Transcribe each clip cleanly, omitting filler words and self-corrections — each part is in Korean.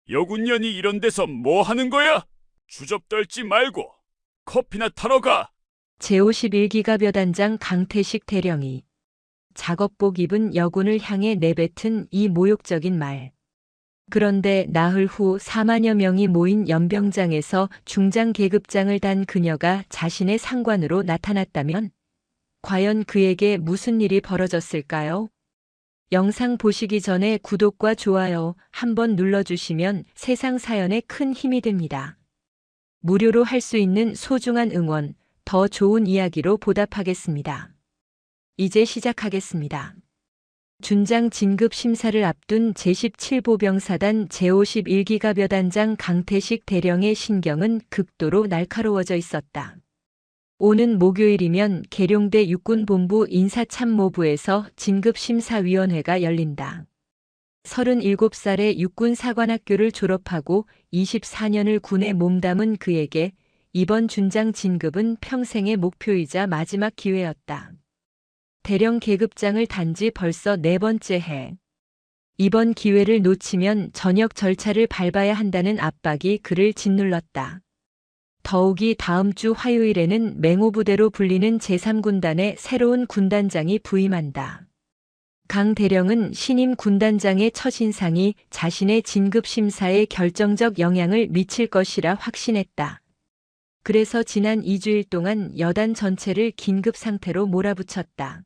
여군년이 이런 데서 뭐 하는 거야? 주접 떨지 말고 커피나 타러 가. 제51기가벼단장 강태식 대령이 작업복 입은 여군을 향해 내뱉은 이 모욕적인 말. 그런데 나흘 후 4만여 명이 모인 연병장에서 중장 계급장을 단 그녀가 자신의 상관으로 나타났다면 과연 그에게 무슨 일이 벌어졌을까요? 영상 보시기 전에 구독과 좋아요 한번 눌러주시면 세상 사연에 큰 힘이 됩니다. 무료로 할 수 있는 소중한 응원, 더 좋은 이야기로 보답하겠습니다. 이제 시작하겠습니다. 준장 진급 심사를 앞둔 제17보병사단 제51기가벼단장 강태식 대령의 신경은 극도로 날카로워져 있었다. 오는 목요일이면 계룡대 육군본부 인사참모부에서 진급심사위원회가 열린다. 37살의 육군사관학교를 졸업하고 24년을 군에 몸담은 그에게 이번 준장 진급은 평생의 목표이자 마지막 기회였다. 대령 계급장을 단지 벌써 4번째 해. 이번 기회를 놓치면 전역 절차를 밟아야 한다는 압박이 그를 짓눌렀다. 더욱이 다음 주 화요일에는 맹호부대로 불리는 제3군단의 새로운 군단장이 부임한다. 강 대령은 신임 군단장의 첫인상이 자신의 진급 심사에 결정적 영향을 미칠 것이라 확신했다. 그래서 지난 2주일 동안 여단 전체를 긴급 상태로 몰아붙였다.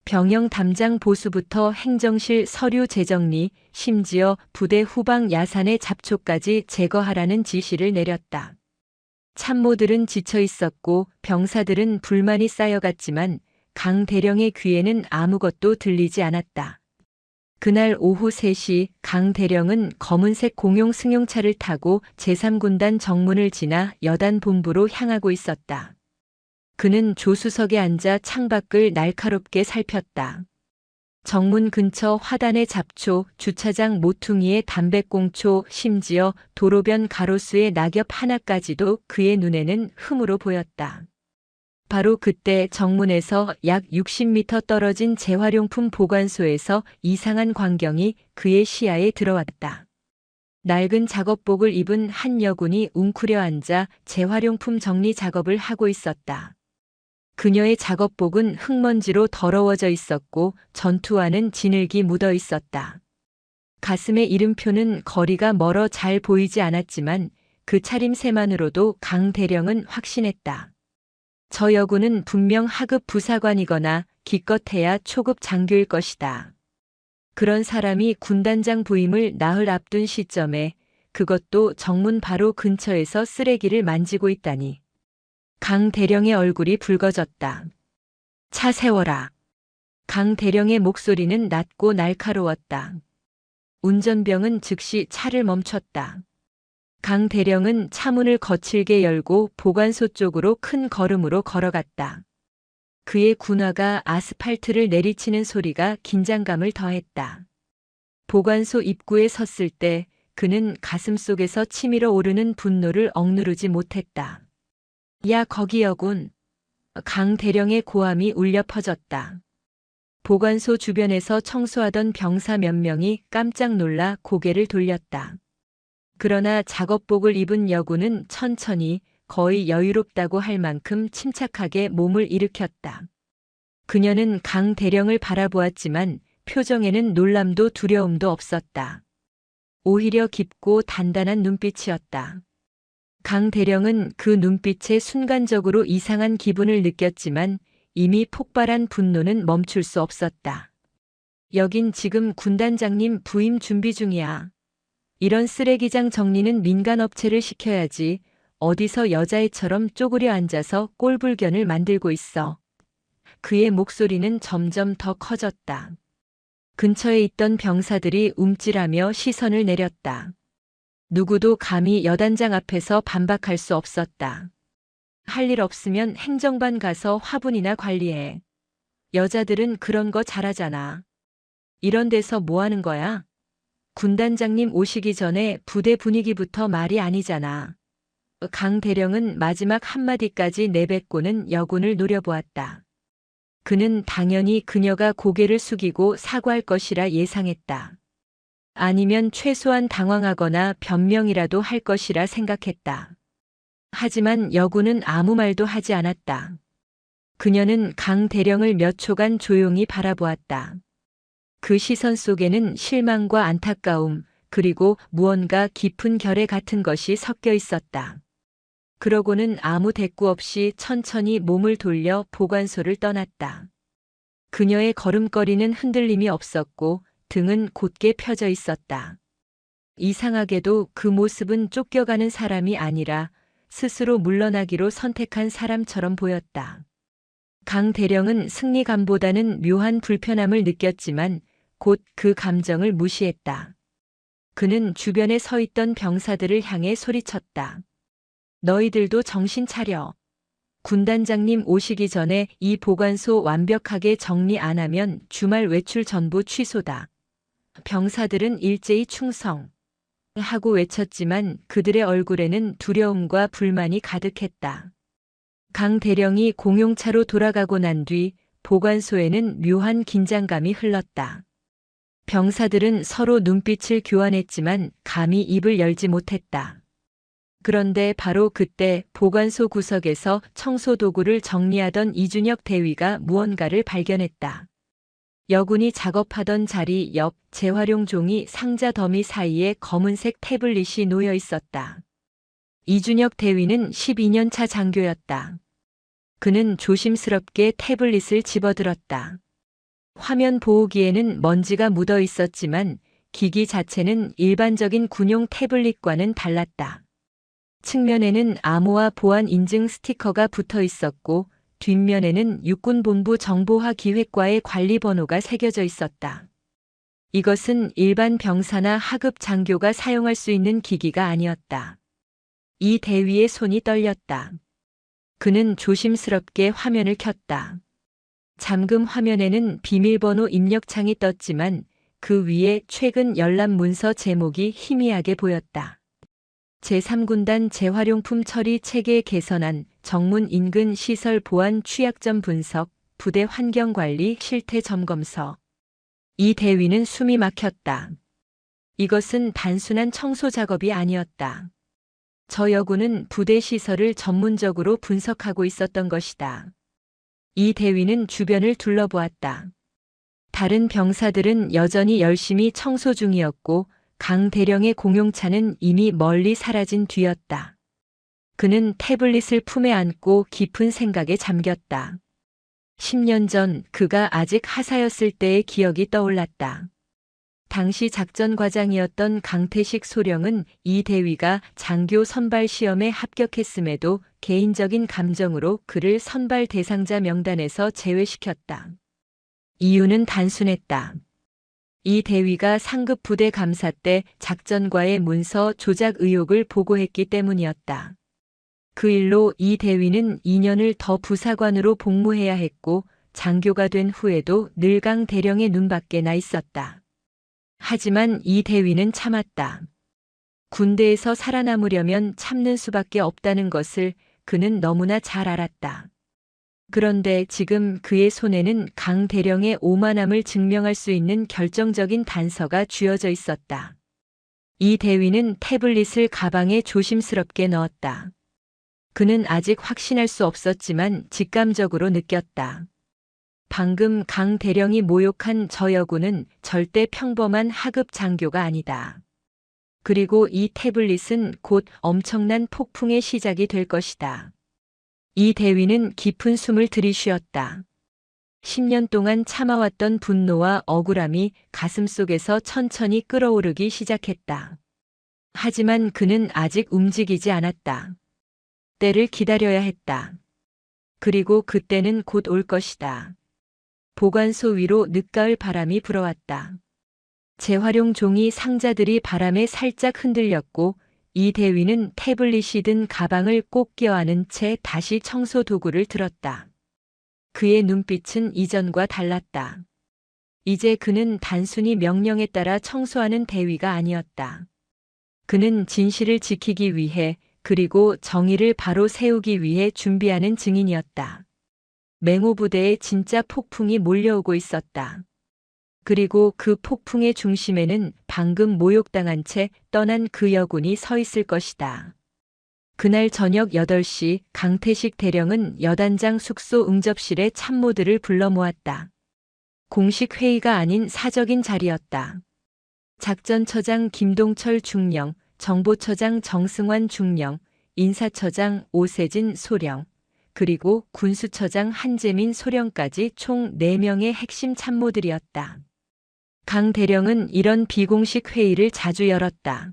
병영 담장 보수부터 행정실 서류 재정리, 심지어 부대 후방 야산의 잡초까지 제거하라는 지시를 내렸다. 참모들은 지쳐 있었고 병사들은 불만이 쌓여갔지만 강 대령의 귀에는 아무것도 들리지 않았다. 그날 오후 3시 강 대령은 검은색 공용 승용차를 타고 제3군단 정문을 지나 여단 본부로 향하고 있었다. 그는 조수석에 앉아 창밖을 날카롭게 살폈다. 정문 근처 화단의 잡초, 주차장 모퉁이의 담배꽁초, 심지어 도로변 가로수의 낙엽 하나까지도 그의 눈에는 흠으로 보였다. 바로 그때 정문에서 약 60m 떨어진 재활용품 보관소에서 이상한 광경이 그의 시야에 들어왔다. 낡은 작업복을 입은 한 여군이 웅크려 앉아 재활용품 정리 작업을 하고 있었다. 그녀의 작업복은 흙먼지로 더러워져 있었고 전투화는 진흙이 묻어 있었다. 가슴에 이름표는 거리가 멀어 잘 보이지 않았지만 그 차림새만으로도 강 대령은 확신했다. 저 여군은 분명 하급 부사관이거나 기껏해야 초급 장교일 것이다. 그런 사람이 군단장 부임을 나흘 앞둔 시점에 그것도 정문 바로 근처에서 쓰레기를 만지고 있다니. 강 대령의 얼굴이 붉어졌다. 차 세워라. 강 대령의 목소리는 낮고 날카로웠다. 운전병은 즉시 차를 멈췄다. 강 대령은 차문을 거칠게 열고 보관소 쪽으로 큰 걸음으로 걸어갔다. 그의 군화가 아스팔트를 내리치는 소리가 긴장감을 더했다. 보관소 입구에 섰을 때 그는 가슴속에서 치밀어 오르는 분노를 억누르지 못했다. 야, 거기 여군. 강 대령의 고함이 울려 퍼졌다. 보관소 주변에서 청소하던 병사 몇 명이 깜짝 놀라 고개를 돌렸다. 그러나 작업복을 입은 여군은 천천히 거의 여유롭다고 할 만큼 침착하게 몸을 일으켰다. 그녀는 강 대령을 바라보았지만 표정에는 놀람도 두려움도 없었다. 오히려 깊고 단단한 눈빛이었다. 강 대령은 그 눈빛에 순간적으로 이상한 기분을 느꼈지만 이미 폭발한 분노는 멈출 수 없었다. 여긴 지금 군단장님 부임 준비 중이야. 이런 쓰레기장 정리는 민간업체를 시켜야지 어디서 여자애처럼 쪼그려 앉아서 꼴불견을 만들고 있어. 그의 목소리는 점점 더 커졌다. 근처에 있던 병사들이 움찔하며 시선을 내렸다. 누구도 감히 여단장 앞에서 반박할 수 없었다. 할 일 없으면 행정반 가서 화분이나 관리해. 여자들은 그런 거 잘하잖아. 이런 데서 뭐 하는 거야? 군단장님 오시기 전에 부대 분위기부터 말이 아니잖아. 강 대령은 마지막 한마디까지 내뱉고는 여군을 노려보았다. 그는 당연히 그녀가 고개를 숙이고 사과할 것이라 예상했다. 아니면 최소한 당황하거나 변명이라도 할 것이라 생각했다. 하지만 여군은 아무 말도 하지 않았다. 그녀는 강 대령을 몇 초간 조용히 바라보았다. 그 시선 속에는 실망과 안타까움, 그리고 무언가 깊은 결의 같은 것이 섞여 있었다. 그러고는 아무 대꾸 없이 천천히 몸을 돌려 보관소를 떠났다. 그녀의 걸음걸이는 흔들림이 없었고 등은 곧게 펴져 있었다. 이상하게도 그 모습은 쫓겨가는 사람이 아니라 스스로 물러나기로 선택한 사람처럼 보였다. 강 대령은 승리감보다는 묘한 불편함을 느꼈지만 곧 그 감정을 무시했다. 그는 주변에 서 있던 병사들을 향해 소리쳤다. 너희들도 정신 차려. 군단장님 오시기 전에 이 보관소 완벽하게 정리 안 하면 주말 외출 전부 취소다. 병사들은 일제히 충성. 하고 외쳤지만 그들의 얼굴에는 두려움과 불만이 가득했다. 강 대령이 공용차로 돌아가고 난 뒤 보관소에는 묘한 긴장감이 흘렀다. 병사들은 서로 눈빛을 교환했지만 감히 입을 열지 못했다. 그런데 바로 그때 보관소 구석에서 청소 도구를 정리하던 이준혁 대위가 무언가를 발견했다. 여군이 작업하던 자리 옆 재활용 종이 상자 더미 사이에 검은색 태블릿이 놓여 있었다. 이준혁 대위는 12년 차 장교였다. 그는 조심스럽게 태블릿을 집어들었다. 화면 보호기에는 먼지가 묻어 있었지만 기기 자체는 일반적인 군용 태블릿과는 달랐다. 측면에는 암호화 보안 인증 스티커가 붙어 있었고 뒷면에는 육군본부 정보화 기획과의 관리 번호가 새겨져 있었다. 이것은 일반 병사나 하급 장교가 사용할 수 있는 기기가 아니었다. 이 대위의 손이 떨렸다. 그는 조심스럽게 화면을 켰다. 잠금 화면에는 비밀번호 입력창이 떴지만 그 위에 최근 열람 문서 제목이 희미하게 보였다. 제3군단 재활용품 처리 체계 개선안, 정문 인근 시설 보안 취약점 분석, 부대 환경 관리 실태 점검서. 이 대위는 숨이 막혔다. 이것은 단순한 청소 작업이 아니었다. 저 여군은 부대 시설을 전문적으로 분석하고 있었던 것이다. 이 대위는 주변을 둘러보았다. 다른 병사들은 여전히 열심히 청소 중이었고 강 대령의 공용차는 이미 멀리 사라진 뒤였다. 그는 태블릿을 품에 안고 깊은 생각에 잠겼다. 10년 전 그가 아직 하사였을 때의 기억이 떠올랐다. 당시 작전과장이었던 강태식 소령은 이 대위가 장교 선발 시험에 합격했음에도 개인적인 감정으로 그를 선발 대상자 명단에서 제외시켰다. 이유는 단순했다. 이 대위가 상급 부대 감사 때 작전과의 문서 조작 의혹을 보고했기 때문이었다. 그 일로 이 대위는 2년을 더 부사관으로 복무해야 했고 장교가 된 후에도 늘 강 대령의 눈밖에 나 있었다. 하지만 이 대위는 참았다. 군대에서 살아남으려면 참는 수밖에 없다는 것을 그는 너무나 잘 알았다. 그런데 지금 그의 손에는 강 대령의 오만함을 증명할 수 있는 결정적인 단서가 쥐어져 있었다. 이 대위는 태블릿을 가방에 조심스럽게 넣었다. 그는 아직 확신할 수 없었지만 직감적으로 느꼈다. 방금 강 대령이 모욕한 저 여군은 절대 평범한 하급 장교가 아니다. 그리고 이 태블릿은 곧 엄청난 폭풍의 시작이 될 것이다. 이 대위는 깊은 숨을 들이쉬었다. 10년 동안 참아왔던 분노와 억울함이 가슴속에서 천천히 끓어오르기 시작했다. 하지만 그는 아직 움직이지 않았다. 때를 기다려야 했다. 그리고 그때는 곧 올 것이다. 보관소 위로 늦가을 바람이 불어왔다. 재활용 종이 상자들이 바람에 살짝 흔들렸고 이 대위는 태블릿이 든 가방을 꼭 껴안은 채 다시 청소 도구를 들었다. 그의 눈빛은 이전과 달랐다. 이제 그는 단순히 명령에 따라 청소하는 대위가 아니었다. 그는 진실을 지키기 위해 그리고 정의를 바로 세우기 위해 준비하는 증인이었다. 맹호 부대에 진짜 폭풍이 몰려오고 있었다. 그리고 그 폭풍의 중심에는 방금 모욕당한 채 떠난 그 여군이 서 있을 것이다. 그날 저녁 8시 강태식 대령은 여단장 숙소 응접실에 참모들을 불러 모았다. 공식 회의가 아닌 사적인 자리였다. 작전처장 김동철 중령, 정보처장 정승환 중령, 인사처장 오세진 소령, 그리고 군수처장 한재민 소령까지 총 4명의 핵심 참모들이었다. 강 대령은 이런 비공식 회의를 자주 열었다.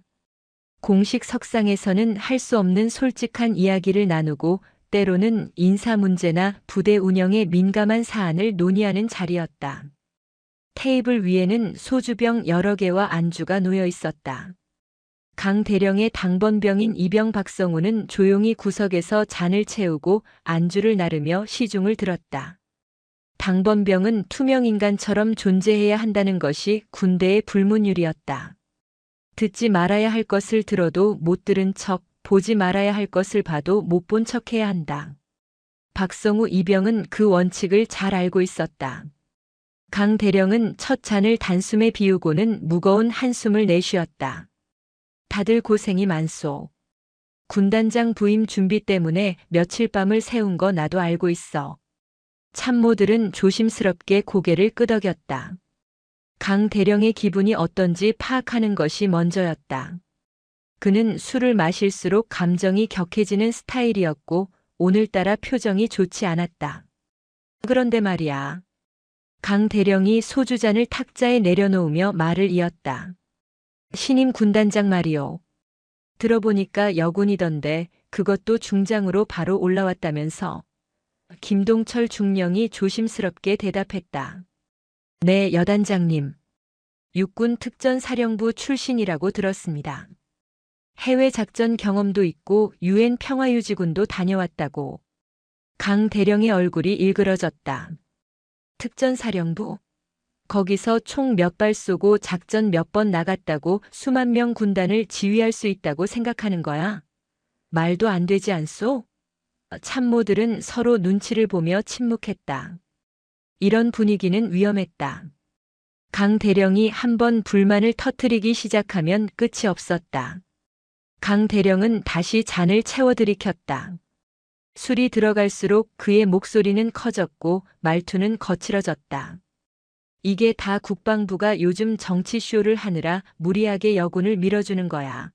공식 석상에서는 할 수 없는 솔직한 이야기를 나누고 때로는 인사 문제나 부대 운영에 민감한 사안을 논의하는 자리였다. 테이블 위에는 소주병 여러 개와 안주가 놓여 있었다. 강 대령의 당번병인 이병 박성우는 조용히 구석에서 잔을 채우고 안주를 나르며 시중을 들었다. 당번병은 투명인간처럼 존재해야 한다는 것이 군대의 불문율이었다. 듣지 말아야 할 것을 들어도 못 들은 척, 보지 말아야 할 것을 봐도 못 본 척해야 한다. 박성우 이병은 그 원칙을 잘 알고 있었다. 강 대령은 첫 잔을 단숨에 비우고는 무거운 한숨을 내쉬었다. 다들 고생이 많소. 군단장 부임 준비 때문에 며칠 밤을 새운 거 나도 알고 있어. 참모들은 조심스럽게 고개를 끄덕였다. 강 대령의 기분이 어떤지 파악하는 것이 먼저였다. 그는 술을 마실수록 감정이 격해지는 스타일이었고 오늘따라 표정이 좋지 않았다. 그런데 말이야. 강 대령이 소주잔을 탁자에 내려놓으며 말을 이었다. 신임 군단장 말이오. 들어보니까 여군이던데 그것도 중장으로 바로 올라왔다면서. 김동철 중령이 조심스럽게 대답했다. 네, 여단장님. 육군 특전사령부 출신이라고 들었습니다. 해외 작전 경험도 있고 유엔 평화유지군도 다녀왔다고. 강 대령의 얼굴이 일그러졌다. 특전사령부? 거기서 총 몇 발 쏘고 작전 몇 번 나갔다고 수만 명 군단을 지휘할 수 있다고 생각하는 거야? 말도 안 되지 않소? 참모들은 서로 눈치를 보며 침묵했다. 이런 분위기는 위험했다. 강 대령이 한번 불만을 터뜨리기 시작하면 끝이 없었다. 강 대령은 다시 잔을 채워 들이켰다. 술이 들어갈수록 그의 목소리는 커졌고 말투는 거칠어졌다. 이게 다 국방부가 요즘 정치쇼를 하느라 무리하게 여군을 밀어주는 거야.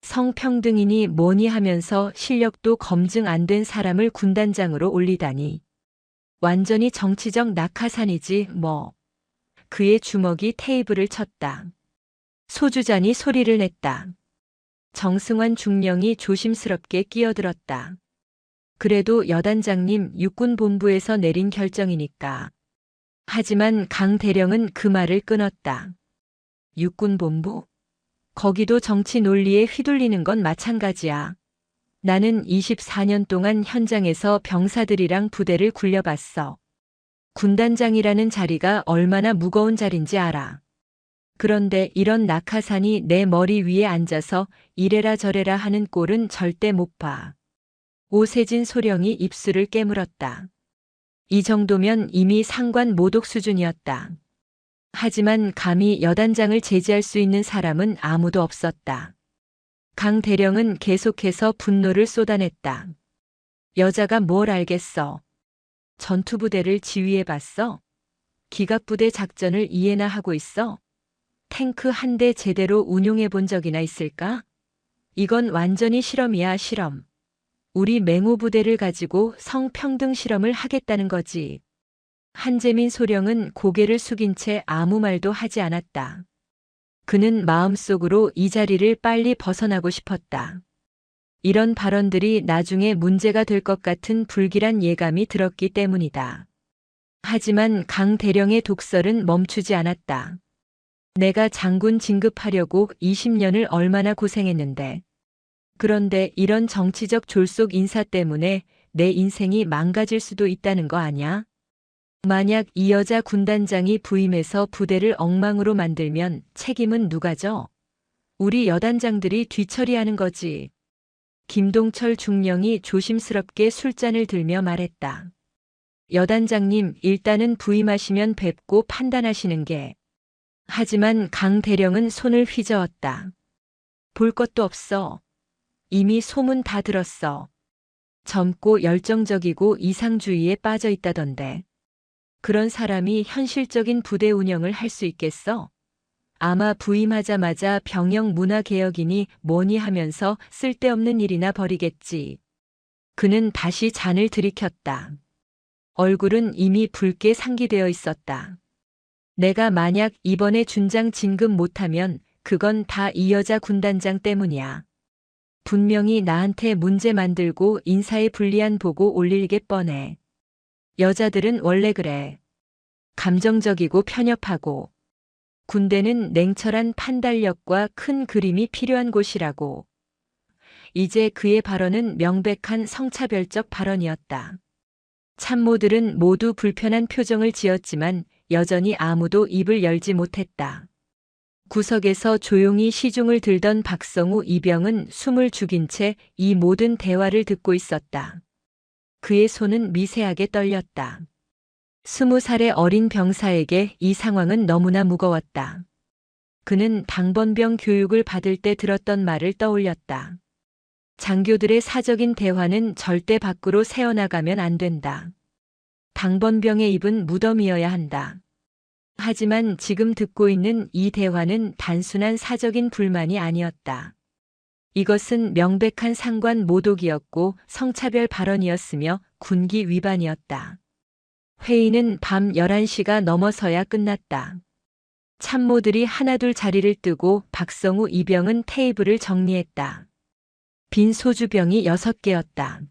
성평등이니 뭐니 하면서 실력도 검증 안 된 사람을 군단장으로 올리다니. 완전히 정치적 낙하산이지 뭐. 그의 주먹이 테이블을 쳤다. 소주잔이 소리를 냈다. 정승환 중령이 조심스럽게 끼어들었다. 그래도 여단장님 육군본부에서 내린 결정이니까. 하지만 강 대령은 그 말을 끊었다. 육군본부? 거기도 정치 논리에 휘둘리는 건 마찬가지야. 나는 24년 동안 현장에서 병사들이랑 부대를 굴려봤어. 군단장이라는 자리가 얼마나 무거운 자리인지 알아. 그런데 이런 낙하산이 내 머리 위에 앉아서 이래라 저래라 하는 꼴은 절대 못 봐. 오세진 소령이 입술을 깨물었다. 이 정도면 이미 상관 모독 수준이었다. 하지만 감히 여단장을 제지할 수 있는 사람은 아무도 없었다. 강 대령은 계속해서 분노를 쏟아냈다. 여자가 뭘 알겠어. 전투부대를 지휘해봤어? 기갑부대 작전을 이해나 하고 있어? 탱크 한 대 제대로 운용해 본 적이나 있을까? 이건 완전히 실험이야, 실험. 우리 맹호부대를 가지고 성평등 실험을 하겠다는 거지. 한재민 소령은 고개를 숙인 채 아무 말도 하지 않았다. 그는 마음속으로 이 자리를 빨리 벗어나고 싶었다. 이런 발언들이 나중에 문제가 될 것 같은 불길한 예감이 들었기 때문이다. 하지만 강 대령의 독설은 멈추지 않았다. 내가 장군 진급하려고 20년을 얼마나 고생했는데. 그런데 이런 정치적 졸속 인사 때문에 내 인생이 망가질 수도 있다는 거 아냐? 만약 이 여자 군단장이 부임해서 부대를 엉망으로 만들면 책임은 누가 져? 우리 여단장들이 뒤처리하는 거지. 김동철 중령이 조심스럽게 술잔을 들며 말했다. 여단장님, 일단은 부임하시면 뵙고 판단하시는 게. 하지만 강 대령은 손을 휘저었다. 볼 것도 없어. 이미 소문 다 들었어. 젊고 열정적이고 이상주의에 빠져 있다던데. 그런 사람이 현실적인 부대 운영을 할 수 있겠어? 아마 부임하자마자 병영 문화개혁이니 뭐니 하면서 쓸데없는 일이나 벌이겠지. 그는 다시 잔을 들이켰다. 얼굴은 이미 붉게 상기되어 있었다. 내가 만약 이번에 준장 진급 못하면 그건 다 이 여자 군단장 때문이야. 분명히 나한테 문제 만들고 인사에 불리한 보고 올릴 게 뻔해. 여자들은 원래 그래. 감정적이고 편협하고. 군대는 냉철한 판단력과 큰 그림이 필요한 곳이라고. 이제 그의 발언은 명백한 성차별적 발언이었다. 참모들은 모두 불편한 표정을 지었지만 여전히 아무도 입을 열지 못했다. 구석에서 조용히 시중을 들던 박성우 이병은 숨을 죽인 채 이 모든 대화를 듣고 있었다. 그의 손은 미세하게 떨렸다. 20살의 어린 병사에게 이 상황은 너무나 무거웠다. 그는 당번병 교육을 받을 때 들었던 말을 떠올렸다. 장교들의 사적인 대화는 절대 밖으로 새어나가면 안 된다. 당번병의 입은 무덤이어야 한다. 하지만 지금 듣고 있는 이 대화는 단순한 사적인 불만이 아니었다. 이것은 명백한 상관 모독이었고 성차별 발언이었으며 군기 위반이었다. 회의는 밤 11시가 넘어서야 끝났다. 참모들이 하나둘 자리를 뜨고 박성우 이병은 테이블을 정리했다. 빈 소주병이 6개였다.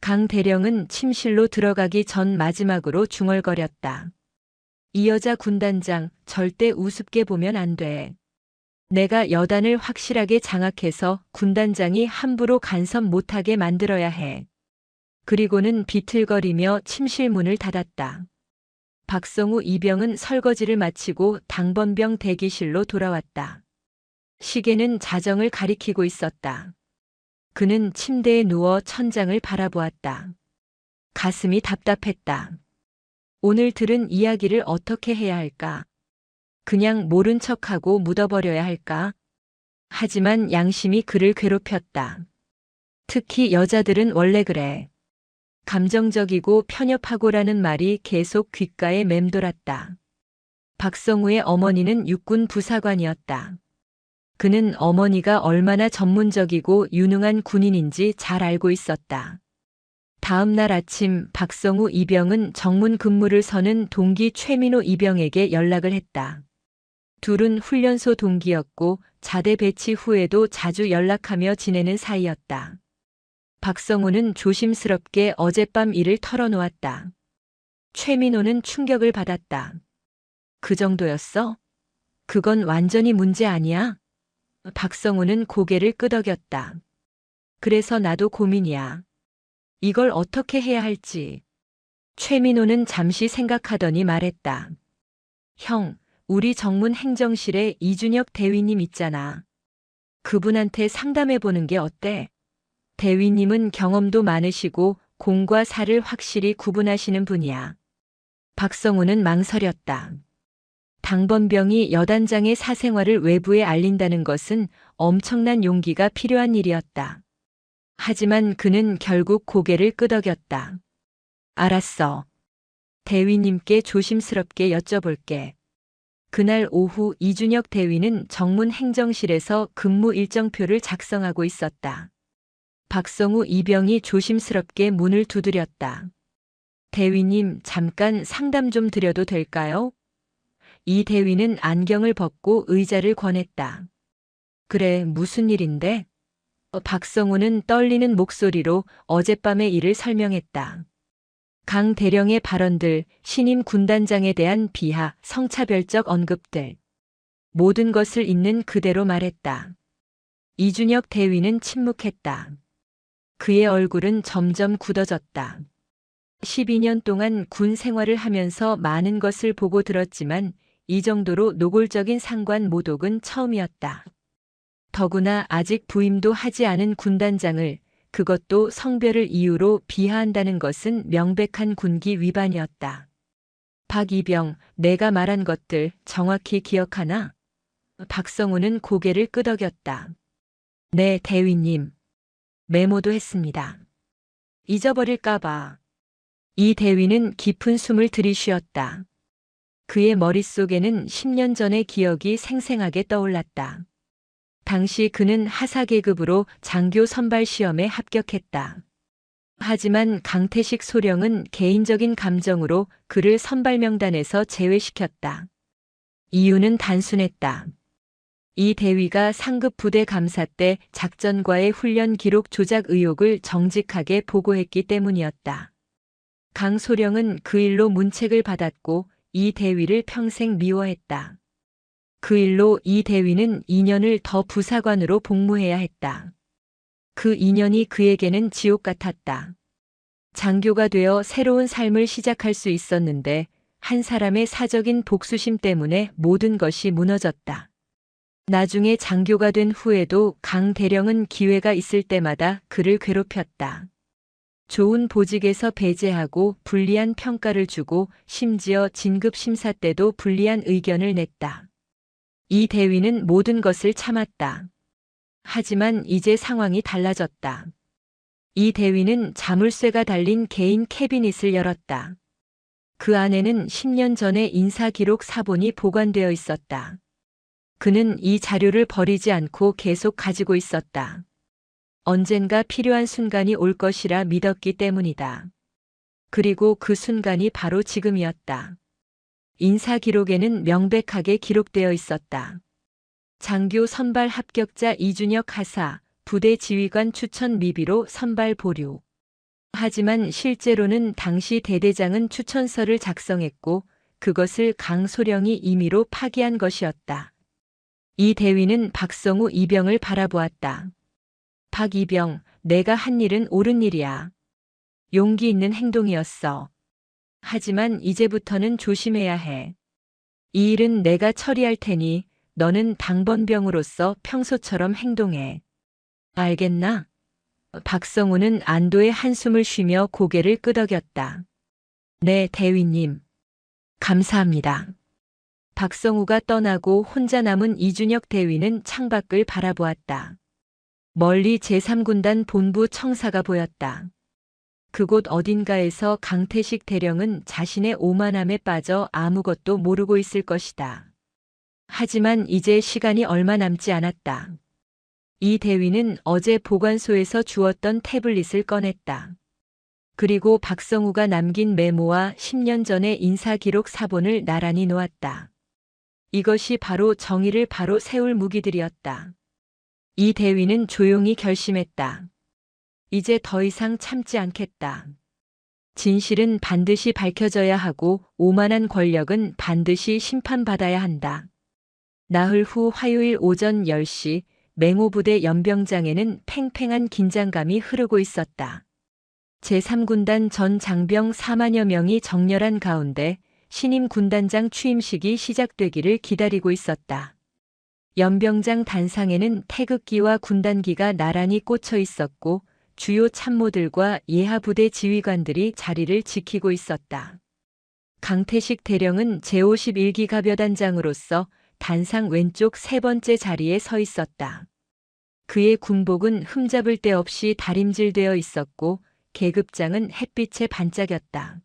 강 대령은 침실로 들어가기 전 마지막으로 중얼거렸다. 이 여자 군단장 절대 우습게 보면 안 돼. 내가 여단을 확실하게 장악해서 군단장이 함부로 간섭 못하게 만들어야 해. 그리고는 비틀거리며 침실 문을 닫았다. 박성우 이병은 설거지를 마치고 당번병 대기실로 돌아왔다. 시계는 자정을 가리키고 있었다. 그는 침대에 누워 천장을 바라보았다. 가슴이 답답했다. 오늘 들은 이야기를 어떻게 해야 할까? 그냥 모른 척하고 묻어버려야 할까? 하지만 양심이 그를 괴롭혔다. 특히 여자들은 원래 그래. 감정적이고 편협하고라는 말이 계속 귓가에 맴돌았다. 박성우의 어머니는 육군 부사관이었다. 그는 어머니가 얼마나 전문적이고 유능한 군인인지 잘 알고 있었다. 다음 날 아침 박성우 이병은 정문 근무를 서는 동기 최민호 이병에게 연락을 했다. 둘은 훈련소 동기였고 자대 배치 후에도 자주 연락하며 지내는 사이였다. 박성우는 조심스럽게 어젯밤 일을 털어놓았다. 최민호는 충격을 받았다. 그 정도였어? 그건 완전히 문제 아니야? 박성우는 고개를 끄덕였다. 그래서 나도 고민이야. 이걸 어떻게 해야 할지. 최민호는 잠시 생각하더니 말했다. 형, 우리 정문 행정실에 이준혁 대위님 있잖아. 그분한테 상담해보는 게 어때? 대위님은 경험도 많으시고 공과 사를 확실히 구분하시는 분이야. 박성우는 망설였다. 당번병이 여단장의 사생활을 외부에 알린다는 것은 엄청난 용기가 필요한 일이었다. 하지만 그는 결국 고개를 끄덕였다. 알았어. 대위님께 조심스럽게 여쭤볼게. 그날 오후 이준혁 대위는 정문 행정실에서 근무 일정표를 작성하고 있었다. 박성우 이병이 조심스럽게 문을 두드렸다. 대위님, 잠깐 상담 좀 드려도 될까요? 이 대위는 안경을 벗고 의자를 권했다. 그래, 무슨 일인데? 박성우는 떨리는 목소리로 어젯밤의 일을 설명했다. 강 대령의 발언들, 신임 군단장에 대한 비하, 성차별적 언급들. 모든 것을 있는 그대로 말했다. 이준혁 대위는 침묵했다. 그의 얼굴은 점점 굳어졌다. 12년 동안 군 생활을 하면서 많은 것을 보고 들었지만 이 정도로 노골적인 상관 모독은 처음이었다. 더구나 아직 부임도 하지 않은 군단장을 그것도 성별을 이유로 비하한다는 것은 명백한 군기 위반이었다. 박이병, 내가 말한 것들 정확히 기억하나? 박성우는 고개를 끄덕였다. 네, 대위님. 메모도 했습니다. 잊어버릴까봐. 이 대위는 깊은 숨을 들이쉬었다. 그의 머릿속에는 10년 전의 기억이 생생하게 떠올랐다. 당시 그는 하사 계급으로 장교 선발 시험에 합격했다. 하지만 강태식 소령은 개인적인 감정으로 그를 선발 명단에서 제외시켰다. 이유는 단순했다. 이 대위가 상급 부대 감사 때 작전과의 훈련 기록 조작 의혹을 정직하게 보고했기 때문이었다. 강 소령은 그 일로 문책을 받았고 이 대위를 평생 미워했다. 그 일로 이 대위는 2년을 더 부사관으로 복무해야 했다. 그 2년이 그에게는 지옥 같았다. 장교가 되어 새로운 삶을 시작할 수 있었는데 한 사람의 사적인 복수심 때문에 모든 것이 무너졌다. 나중에 장교가 된 후에도 강 대령은 기회가 있을 때마다 그를 괴롭혔다. 좋은 보직에서 배제하고 불리한 평가를 주고 심지어 진급 심사 때도 불리한 의견을 냈다. 이 대위는 모든 것을 참았다. 하지만 이제 상황이 달라졌다. 이 대위는 자물쇠가 달린 개인 캐비닛을 열었다. 그 안에는 10년 전의 인사기록 사본이 보관되어 있었다. 그는 이 자료를 버리지 않고 계속 가지고 있었다. 언젠가 필요한 순간이 올 것이라 믿었기 때문이다. 그리고 그 순간이 바로 지금이었다. 인사 기록에는 명백하게 기록되어 있었다. 장교 선발 합격자 이준혁 하사, 부대 지휘관 추천 미비로 선발 보류. 하지만 실제로는 당시 대대장은 추천서를 작성했고 그것을 강소령이 임의로 파기한 것이었다. 이 대위는 박성우 이병을 바라보았다. 박이병, 내가 한 일은 옳은 일이야. 용기 있는 행동이었어. 하지만 이제부터는 조심해야 해. 이 일은 내가 처리할 테니 너는 당번병으로서 평소처럼 행동해. 알겠나? 박성우는 안도의 한숨을 쉬며 고개를 끄덕였다. 네, 대위님. 감사합니다. 박성우가 떠나고 혼자 남은 이준혁 대위는 창밖을 바라보았다. 멀리 제3군단 본부 청사가 보였다. 그곳 어딘가에서 강태식 대령은 자신의 오만함에 빠져 아무것도 모르고 있을 것이다. 하지만 이제 시간이 얼마 남지 않았다. 이 대위는 어제 보관소에서 주웠던 태블릿을 꺼냈다. 그리고 박성우가 남긴 메모와 10년 전의 인사기록 사본을 나란히 놓았다. 이것이 바로 정의를 바로 세울 무기들이었다. 이 대위는 조용히 결심했다. 이제 더 이상 참지 않겠다. 진실은 반드시 밝혀져야 하고 오만한 권력은 반드시 심판받아야 한다. 나흘 후 화요일 오전 10시 맹호부대 연병장에는 팽팽한 긴장감이 흐르고 있었다. 제3군단 전 장병 4만여 명이 정렬한 가운데 신임 군단장 취임식이 시작되기를 기다리고 있었다. 연병장 단상에는 태극기와 군단기가 나란히 꽂혀 있었고 주요 참모들과 예하부대 지휘관들이 자리를 지키고 있었다. 강태식 대령은 제51기 가벼단장으로서 단상 왼쪽 세 번째 자리에 서 있었다. 그의 군복은 흠잡을 데 없이 다림질되어 있었고 계급장은 햇빛에 반짝였다.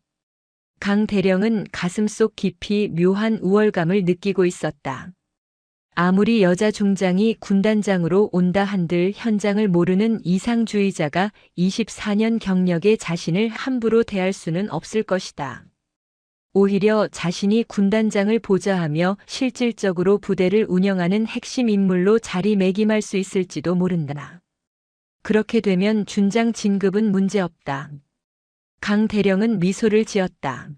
강 대령은 가슴속 깊이 묘한 우월감을 느끼고 있었다. 아무리 여자 중장이 군단장으로 온다 한들 현장을 모르는 이상주의자가 24년 경력의 자신을 함부로 대할 수는 없을 것이다. 오히려 자신이 군단장을 보좌하며 실질적으로 부대를 운영하는 핵심 인물로 자리매김할 수 있을지도 모른다. 그렇게 되면 준장 진급은 문제없다. 강 대령은 미소를 지었다.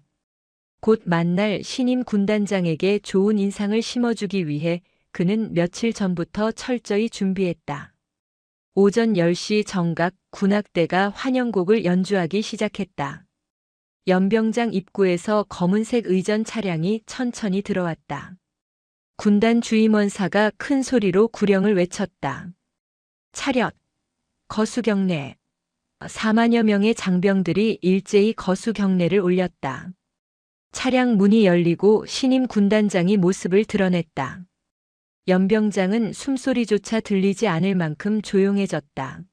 곧 만날 신임 군단장에게 좋은 인상을 심어주기 위해 그는 며칠 전부터 철저히 준비했다. 오전 10시 정각 군악대가 환영곡을 연주하기 시작했다. 연병장 입구에서 검은색 의전 차량이 천천히 들어왔다. 군단 주임원사가 큰 소리로 구령을 외쳤다. 차렷! 거수경례! 4만여 명의 장병들이 일제히 거수 경례를 올렸다. 차량 문이 열리고 신임 군단장이 모습을 드러냈다. 연병장은 숨소리조차 들리지 않을 만큼 조용해졌다.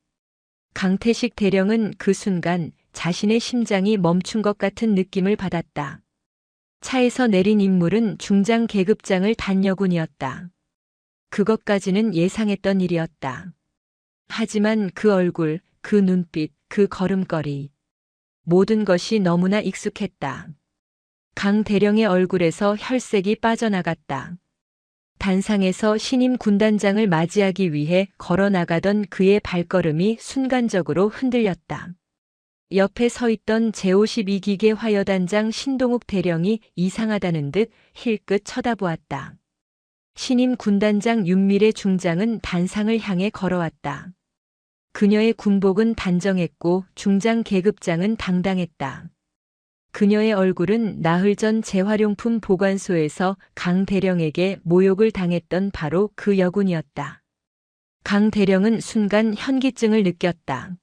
강태식 대령은 그 순간 자신의 심장이 멈춘 것 같은 느낌을 받았다. 차에서 내린 인물은 중장 계급장을 단여군이었다. 그것까지는 예상했던 일이었다. 하지만 그 얼굴, 그 눈빛, 그 걸음걸이. 모든 것이 너무나 익숙했다. 강 대령의 얼굴에서 혈색이 빠져나갔다. 단상에서 신임 군단장을 맞이하기 위해 걸어나가던 그의 발걸음이 순간적으로 흔들렸다. 옆에 서 있던 제52기계 화여단장 신동욱 대령이 이상하다는 듯 힐끗 쳐다보았다. 신임 군단장 윤미래 중장은 단상을 향해 걸어왔다. 그녀의 군복은 단정했고 중장 계급장은 당당했다. 그녀의 얼굴은 나흘 전 재활용품 보관소에서 강 대령에게 모욕을 당했던 바로 그 여군이었다. 강 대령은 순간 현기증을 느꼈다.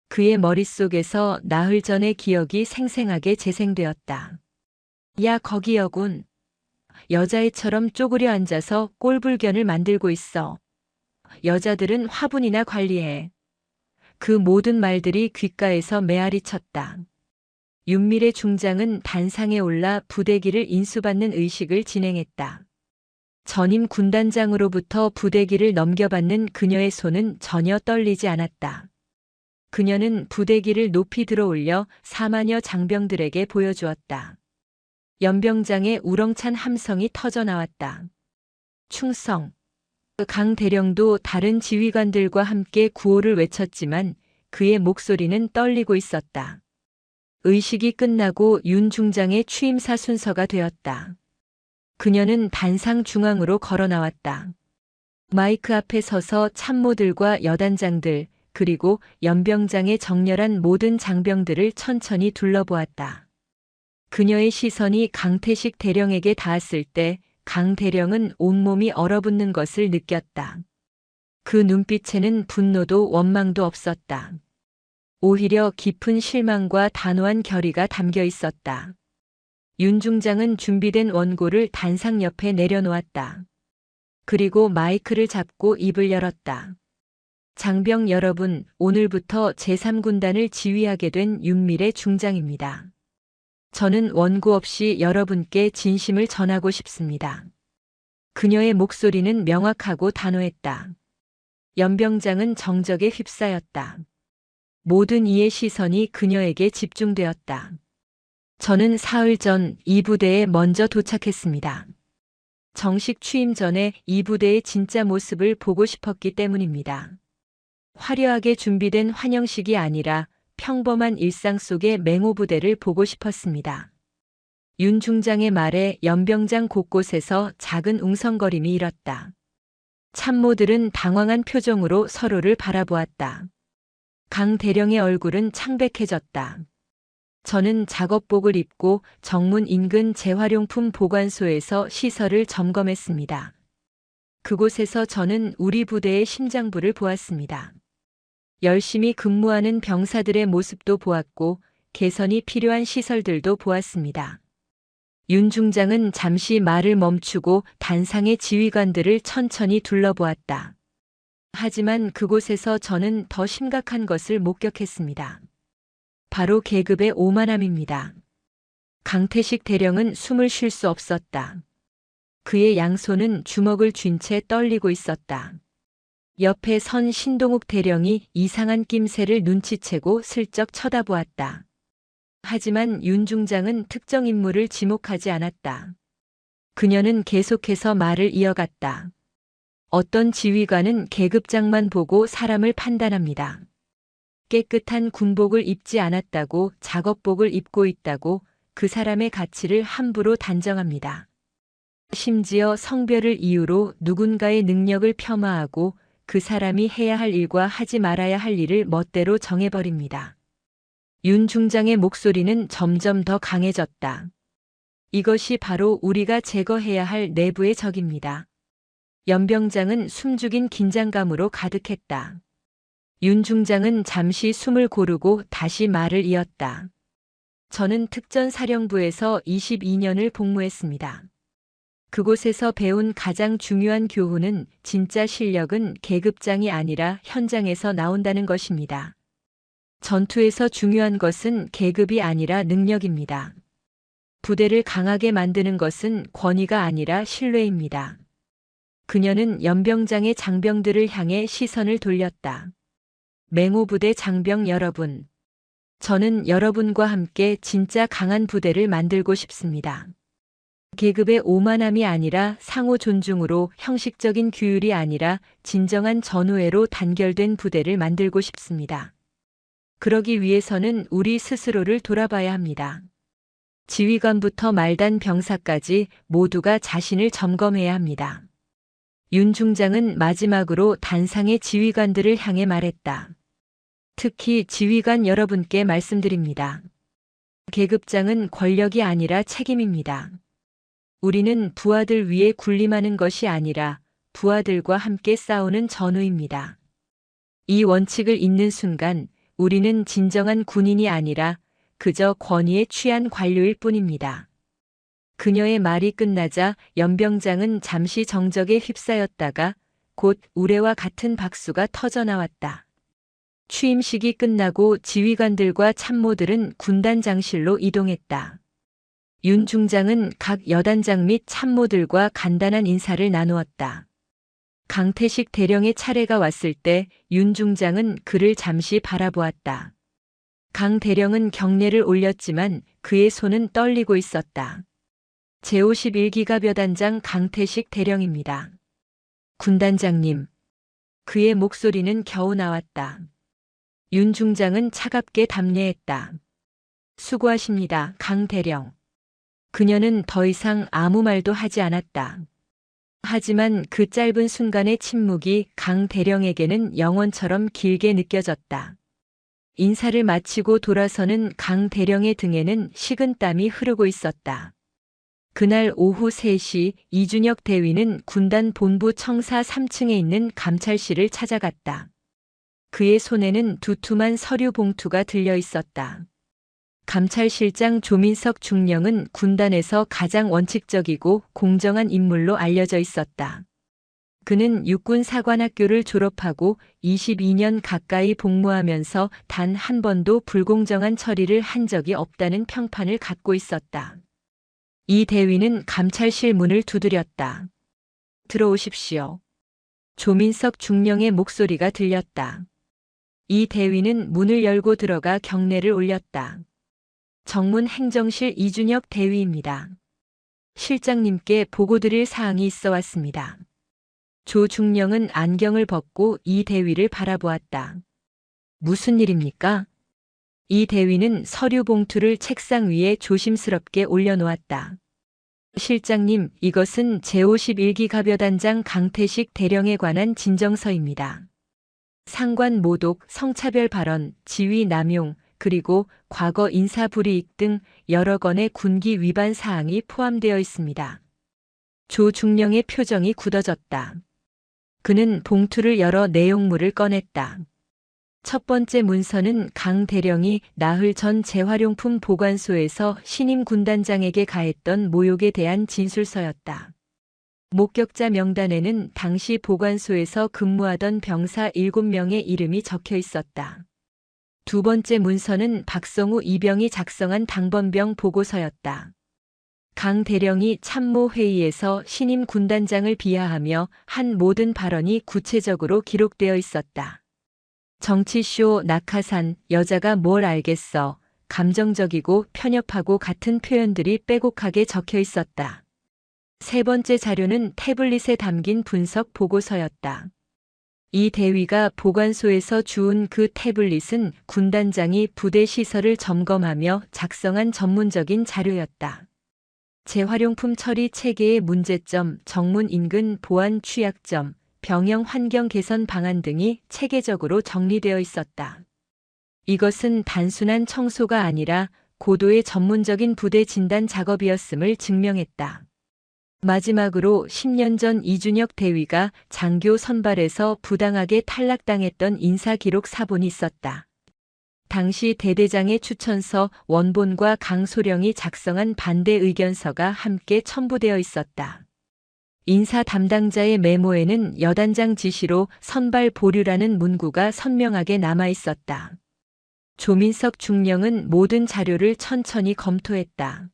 그의 머릿속에서 나흘 전의 기억이 생생하게 재생되었다. 야, 거기 여군. 여자애처럼 쪼그려 앉아서 꼴불견을 만들고 있어. 여자들은 화분이나 관리해. 그 모든 말들이 귓가에서 메아리 쳤다. 윤미래 중장은 단상에 올라 부대기를 인수받는 의식을 진행했다. 전임 군단장으로부터 부대기를 넘겨받는 그녀의 손은 전혀 떨리지 않았다. 그녀는 부대기를 높이 들어올려 4만여 장병들에게 보여주었다. 연병장의 우렁찬 함성이 터져나왔다. 충성. 강 대령도 다른 지휘관들과 함께 구호를 외쳤지만 그의 목소리는 떨리고 있었다. 의식이 끝나고 윤 중장의 취임사 순서가 되었다. 그녀는 단상 중앙으로 걸어 나왔다. 마이크 앞에 서서 참모들과 여단장들, 그리고 연병장의 정렬한 모든 장병들을 천천히 둘러보았다. 그녀의 시선이 강태식 대령에게 닿았을 때 강 대령은 온몸이 얼어붙는 것을 느꼈다. 그 눈빛에는 분노도 원망도 없었다. 오히려 깊은 실망과 단호한 결의가 담겨 있었다. 윤 중장은 준비된 원고를 단상 옆에 내려놓았다. 그리고 마이크를 잡고 입을 열었다. 장병 여러분, 오늘부터 제3군단을 지휘하게 된 윤미래 중장입니다. 저는 원고 없이 여러분께 진심을 전하고 싶습니다. 그녀의 목소리는 명확하고 단호했다. 연병장은 정적에 휩싸였다. 모든 이의 시선이 그녀에게 집중되었다. 저는 사흘 전 이 부대에 먼저 도착했습니다. 정식 취임 전에 이 부대의 진짜 모습을 보고 싶었기 때문입니다. 화려하게 준비된 환영식이 아니라 평범한 일상 속의 맹호부대를 보고 싶었습니다. 윤 중장의 말에 연병장 곳곳에서 작은 웅성거림이 일었다. 참모들은 당황한 표정으로 서로를 바라보았다. 강 대령의 얼굴은 창백해졌다. 저는 작업복을 입고 정문 인근 재활용품 보관소에서 시설을 점검했습니다. 그곳에서 저는 우리 부대의 심장부를 보았습니다. 열심히 근무하는 병사들의 모습도 보았고 개선이 필요한 시설들도 보았습니다. 윤 중장은 잠시 말을 멈추고 단상의 지휘관들을 천천히 둘러보았다. 하지만 그곳에서 저는 더 심각한 것을 목격했습니다. 바로 계급의 오만함입니다. 강태식 대령은 숨을 쉴 수 없었다. 그의 양손은 주먹을 쥔 채 떨리고 있었다. 옆에 선 신동욱 대령이 이상한 낌새를 눈치채고 슬쩍 쳐다보았다. 하지만 윤 중장은 특정 인물을 지목하지 않았다. 그녀는 계속해서 말을 이어갔다. 어떤 지휘관은 계급장만 보고 사람을 판단합니다. 깨끗한 군복을 입지 않았다고, 작업복을 입고 있다고 그 사람의 가치를 함부로 단정합니다. 심지어 성별을 이유로 누군가의 능력을 폄하하고 그 사람이 해야 할 일과 하지 말아야 할 일을 멋대로 정해버립니다. 윤 중장의 목소리는 점점 더 강해졌다. 이것이 바로 우리가 제거해야 할 내부의 적입니다. 연병장은 숨죽인 긴장감으로 가득했다. 윤 중장은 잠시 숨을 고르고 다시 말을 이었다. 저는 특전사령부에서 22년을 복무했습니다. 그곳에서 배운 가장 중요한 교훈은 진짜 실력은 계급장이 아니라 현장에서 나온다는 것입니다. 전투에서 중요한 것은 계급이 아니라 능력입니다. 부대를 강하게 만드는 것은 권위가 아니라 신뢰입니다. 그녀는 연병장의 장병들을 향해 시선을 돌렸다. 맹호부대 장병 여러분, 저는 여러분과 함께 진짜 강한 부대를 만들고 싶습니다. 계급의 오만함이 아니라 상호 존중으로, 형식적인 규율이 아니라 진정한 전우애로 단결된 부대를 만들고 싶습니다. 그러기 위해서는 우리 스스로를 돌아봐야 합니다. 지휘관부터 말단 병사까지 모두가 자신을 점검해야 합니다. 윤 중장은 마지막으로 단상의 지휘관들을 향해 말했다. 특히 지휘관 여러분께 말씀드립니다. 계급장은 권력이 아니라 책임입니다. 우리는 부하들 위에 군림하는 것이 아니라 부하들과 함께 싸우는 전우입니다. 이 원칙을 잊는 순간 우리는 진정한 군인이 아니라 그저 권위에 취한 관료일 뿐입니다. 그녀의 말이 끝나자 연병장은 잠시 정적에 휩싸였다가 곧 우레와 같은 박수가 터져나왔다. 취임식이 끝나고 지휘관들과 참모들은 군단장실로 이동했다. 윤 중장은 각 여단장 및 참모들과 간단한 인사를 나누었다. 강태식 대령의 차례가 왔을 때 윤 중장은 그를 잠시 바라보았다. 강 대령은 경례를 올렸지만 그의 손은 떨리고 있었다. 제51기갑여단장 강태식 대령입니다. 군단장님. 그의 목소리는 겨우 나왔다. 윤 중장은 차갑게 답례했다. 수고하십니다, 강 대령. 그녀는 더 이상 아무 말도 하지 않았다. 하지만 그 짧은 순간의 침묵이 강 대령에게는 영원처럼 길게 느껴졌다. 인사를 마치고 돌아서는 강 대령의 등에는 식은땀이 흐르고 있었다. 그날 오후 3시 이준혁 대위는 군단 본부 청사 3층에 있는 감찰실을 찾아갔다. 그의 손에는 두툼한 서류 봉투가 들려 있었다. 감찰실장 조민석 중령은 군단에서 가장 원칙적이고 공정한 인물로 알려져 있었다. 그는 육군사관학교를 졸업하고 22년 가까이 복무하면서 단 한 번도 불공정한 처리를 한 적이 없다는 평판을 갖고 있었다. 이 대위는 감찰실 문을 두드렸다. 들어오십시오. 조민석 중령의 목소리가 들렸다. 이 대위는 문을 열고 들어가 경례를 올렸다. 정문 행정실 이준혁 대위입니다. 실장님께 보고드릴 사항이 있어 왔습니다. 조 중령은 안경을 벗고 이 대위를 바라보았다. 무슨 일입니까? 이 대위는 서류 봉투를 책상 위에 조심스럽게 올려놓았다. 실장님, 이것은 제51기갑여단장 강태식 대령에 관한 진정서입니다. 상관 모독, 성차별 발언, 지위 남용, 그리고 과거 인사불이익 등 여러 건의 군기 위반 사항이 포함되어 있습니다. 조 중령의 표정이 굳어졌다. 그는 봉투를 열어 내용물을 꺼냈다. 첫 번째 문서는 강 대령이 나흘 전 재활용품 보관소에서 신임 군단장에게 가했던 모욕에 대한 진술서였다. 목격자 명단에는 당시 보관소에서 근무하던 병사 7명의 이름이 적혀 있었다. 두 번째 문서는 박성우 이병이 작성한 당번병 보고서였다. 강 대령이 참모회의에서 신임 군단장을 비하하며 한 모든 발언이 구체적으로 기록되어 있었다. 정치쇼, 낙하산, 여자가 뭘 알겠어, 감정적이고 편협하고 같은 표현들이 빼곡하게 적혀 있었다. 세 번째 자료는 태블릿에 담긴 분석 보고서였다. 이 대위가 보관소에서 주운 그 태블릿은 군단장이 부대 시설을 점검하며 작성한 전문적인 자료였다. 재활용품 처리 체계의 문제점, 정문 인근 보안 취약점, 병영 환경 개선 방안 등이 체계적으로 정리되어 있었다. 이것은 단순한 청소가 아니라 고도의 전문적인 부대 진단 작업이었음을 증명했다. 마지막으로 10년 전 이준혁 대위가 장교 선발에서 부당하게 탈락당했던 인사기록 사본이 있었다. 당시 대대장의 추천서 원본과 강소령이 작성한 반대 의견서가 함께 첨부되어 있었다. 인사 담당자의 메모에는 여단장 지시로 선발 보류라는 문구가 선명하게 남아 있었다. 조민석 중령은 모든 자료를 천천히 검토했다.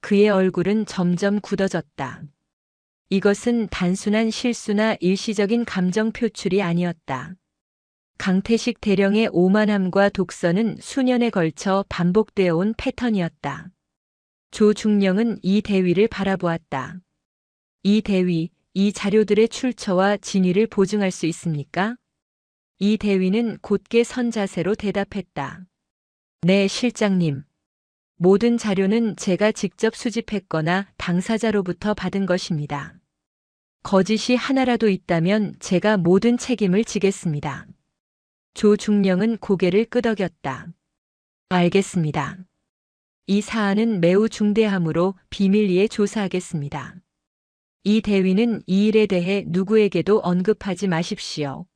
그의 얼굴은 점점 굳어졌다. 이것은 단순한 실수나 일시적인 감정 표출이 아니었다. 강태식 대령의 오만함과 독선은 수년에 걸쳐 반복되어 온 패턴이었다. 조중령은 이 대위를 바라보았다. 이 대위, 이 자료들의 출처와 진위를 보증할 수 있습니까? 이 대위는 곧게 선 자세로 대답했다. 네, 실장님. 모든 자료는 제가 직접 수집했거나 당사자로부터 받은 것입니다. 거짓이 하나라도 있다면 제가 모든 책임을 지겠습니다. 조중령은 고개를 끄덕였다. 알겠습니다. 이 사안은 매우 중대하므로 비밀리에 조사하겠습니다. 이 대위는 이 일에 대해 누구에게도 언급하지 마십시오.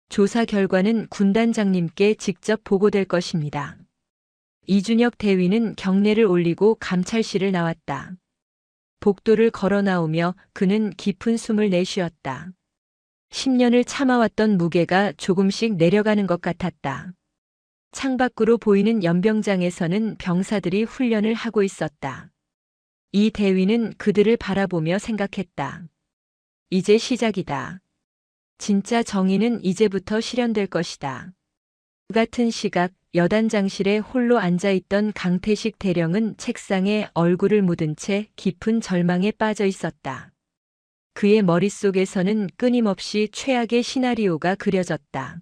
조사 결과는 군단장님께 직접 보고될 것입니다. 이준혁 대위는 경례를 올리고 감찰실을 나왔다. 복도를 걸어 나오며 그는 깊은 숨을 내쉬었다. 10년을 참아왔던 무게가 조금씩 내려가는 것 같았다. 창밖으로 보이는 연병장에서는 병사들이 훈련을 하고 있었다. 이 대위는 그들을 바라보며 생각했다. 이제 시작이다. 진짜 정의는 이제부터 실현될 것이다. 그 같은 시각 여단장실에 홀로 앉아있던 강태식 대령은 책상에 얼굴을 묻은 채 깊은 절망에 빠져 있었다. 그의 머릿속에서는 끊임없이 최악의 시나리오가 그려졌다.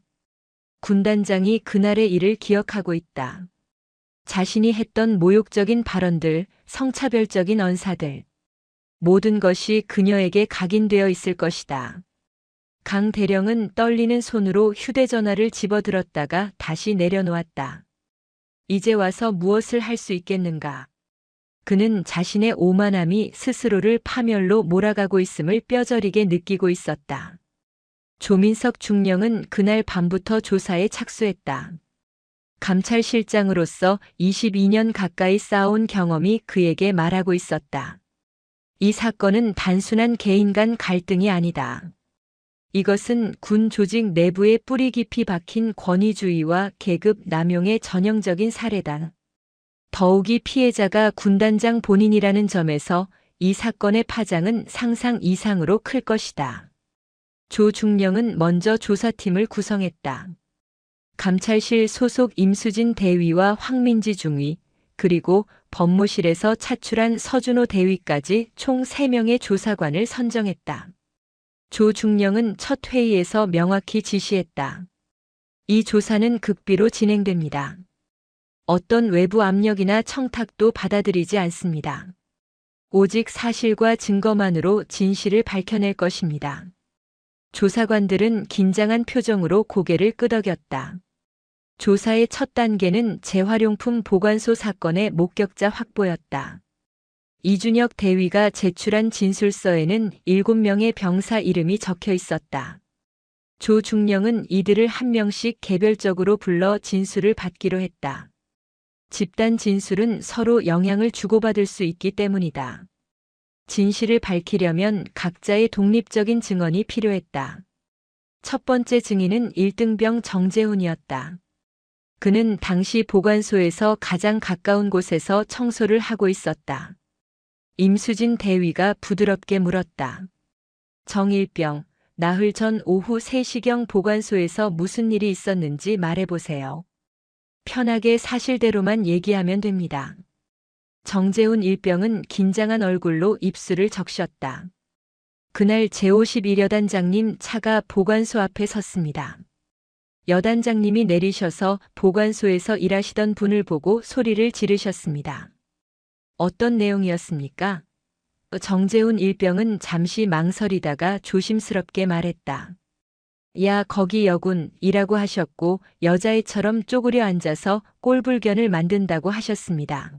군단장이 그날의 일을 기억하고 있다. 자신이 했던 모욕적인 발언들, 성차별적인 언사들. 모든 것이 그녀에게 각인되어 있을 것이다. 강 대령은 떨리는 손으로 휴대전화를 집어들었다가 다시 내려놓았다. 이제 와서 무엇을 할 수 있겠는가? 그는 자신의 오만함이 스스로를 파멸로 몰아가고 있음을 뼈저리게 느끼고 있었다. 조민석 중령은 그날 밤부터 조사에 착수했다. 감찰실장으로서 22년 가까이 쌓아온 경험이 그에게 말하고 있었다. 이 사건은 단순한 개인 간 갈등이 아니다. 이것은 군 조직 내부에 뿌리 깊이 박힌 권위주의와 계급 남용의 전형적인 사례다. 더욱이 피해자가 군단장 본인이라는 점에서 이 사건의 파장은 상상 이상으로 클 것이다. 조중령은 먼저 조사팀을 구성했다. 감찰실 소속 임수진 대위와 황민지 중위, 그리고 법무실에서 차출한 서준호 대위까지 총 3명의 조사관을 선정했다. 조중령은 첫 회의에서 명확히 지시했다. 이 조사는 극비로 진행됩니다. 어떤 외부 압력이나 청탁도 받아들이지 않습니다. 오직 사실과 증거만으로 진실을 밝혀낼 것입니다. 조사관들은 긴장한 표정으로 고개를 끄덕였다. 조사의 첫 단계는 재활용품 보관소 사건의 목격자 확보였다. 이준혁 대위가 제출한 진술서에는 7명의 병사 이름이 적혀 있었다. 조중령은 이들을 한 명씩 개별적으로 불러 진술을 받기로 했다. 집단 진술은 서로 영향을 주고받을 수 있기 때문이다. 진실을 밝히려면 각자의 독립적인 증언이 필요했다. 첫 번째 증인은 1등병 정재훈이었다. 그는 당시 보관소에서 가장 가까운 곳에서 청소를 하고 있었다. 임수진 대위가 부드럽게 물었다. 정일병, 나흘 전 오후 3시경 보관소에서 무슨 일이 있었는지 말해보세요. 편하게 사실대로만 얘기하면 됩니다. 정재훈 일병은 긴장한 얼굴로 입술을 적셨다. 그날 제51 여단장님 차가 보관소 앞에 섰습니다. 여단장님이 내리셔서 보관소에서 일하시던 분을 보고 소리를 지르셨습니다. 어떤 내용이었습니까? 정재훈 일병은 잠시 망설이다가 조심스럽게 말했다. 야, 거기 여군이라고 하셨고 여자애처럼 쪼그려 앉아서 꼴불견을 만든다고 하셨습니다.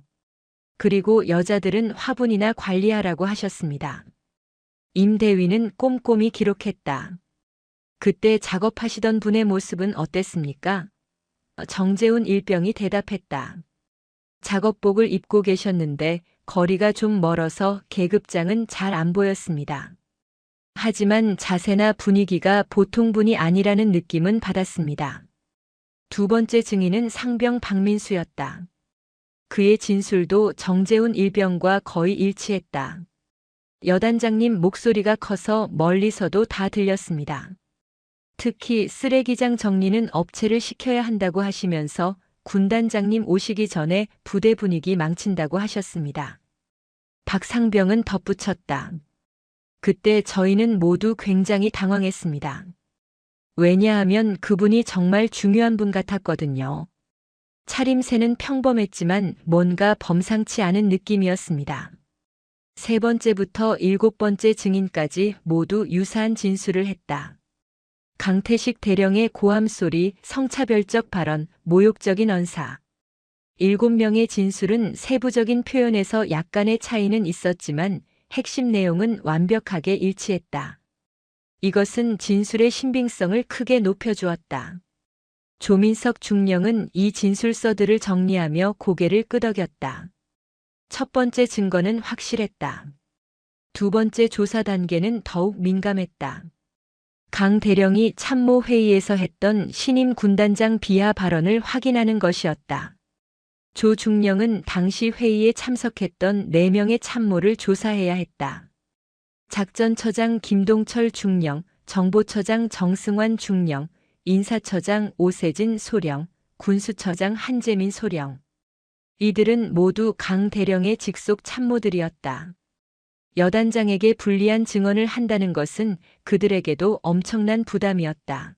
그리고 여자들은 화분이나 관리하라고 하셨습니다. 임 대위는 꼼꼼히 기록했다. 그때 작업하시던 분의 모습은 어땠습니까? 정재훈 일병이 대답했다. 작업복을 입고 계셨는데 거리가 좀 멀어서 계급장은 잘 안 보였습니다. 하지만 자세나 분위기가 보통 분이 아니라는 느낌은 받았습니다. 두 번째 증인은 상병 박민수였다. 그의 진술도 정재훈 일병과 거의 일치했다. 여단장님 목소리가 커서 멀리서도 다 들렸습니다. 특히 쓰레기장 정리는 업체를 시켜야 한다고 하시면서 군단장님 오시기 전에 부대 분위기 망친다고 하셨습니다. 박상병은 덧붙였다. 그때 저희는 모두 굉장히 당황했습니다. 왜냐하면 그분이 정말 중요한 분 같았거든요. 차림새는 평범했지만 뭔가 범상치 않은 느낌이었습니다. 세 번째부터 일곱 번째 증인까지 모두 유사한 진술을 했다. 강태식 대령의 고함 소리, 성차별적 발언, 모욕적인 언사. 7명의 진술은 세부적인 표현에서 약간의 차이는 있었지만 핵심 내용은 완벽하게 일치했다. 이것은 진술의 신빙성을 크게 높여주었다. 조민석 중령은 이 진술서들을 정리하며 고개를 끄덕였다. 첫 번째 증거는 확실했다. 두 번째 조사 단계는 더욱 민감했다. 강 대령이 참모회의에서 했던 신임 군단장 비하 발언을 확인하는 것이었다. 조 중령은 당시 회의에 참석했던 4명의 참모를 조사해야 했다. 작전처장 김동철 중령, 정보처장 정승환 중령, 인사처장 오세진 소령, 군수처장 한재민 소령. 이들은 모두 강 대령의 직속 참모들이었다. 여단장에게 불리한 증언을 한다는 것은 그들에게도 엄청난 부담이었다.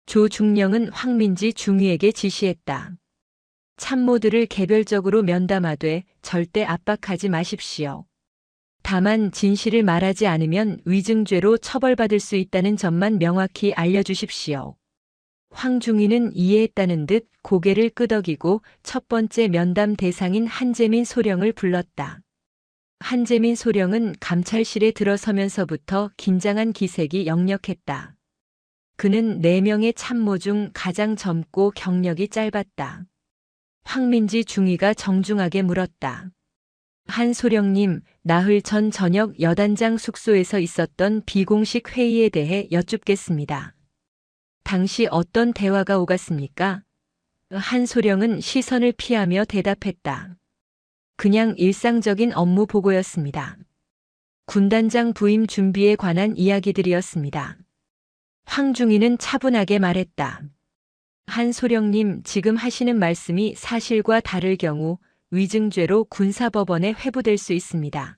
조 중령은 황민지 중위에게 지시했다. 참모들을 개별적으로 면담하되 절대 압박하지 마십시오. 다만 진실을 말하지 않으면 위증죄로 처벌받을 수 있다는 점만 명확히 알려주십시오. 황중위는 이해했다는 듯 고개를 끄덕이고 첫 번째 면담 대상인 한재민 소령을 불렀다. 한재민 소령은 감찰실에 들어서면서부터 긴장한 기색이 역력했다. 그는 4명의 참모 중 가장 젊고 경력이 짧았다. 황민지 중위가 정중하게 물었다. 한 소령님, 나흘 전 저녁 여단장 숙소에서 있었던 비공식 회의에 대해 여쭙겠습니다. 당시 어떤 대화가 오갔습니까? 한 소령은 시선을 피하며 대답했다. 그냥 일상적인 업무 보고였습니다. 군단장 부임 준비에 관한 이야기들이었습니다. 황중위는 차분하게 말했다. 한 소령님, 지금 하시는 말씀이 사실과 다를 경우 위증죄로 군사법원에 회부될 수 있습니다.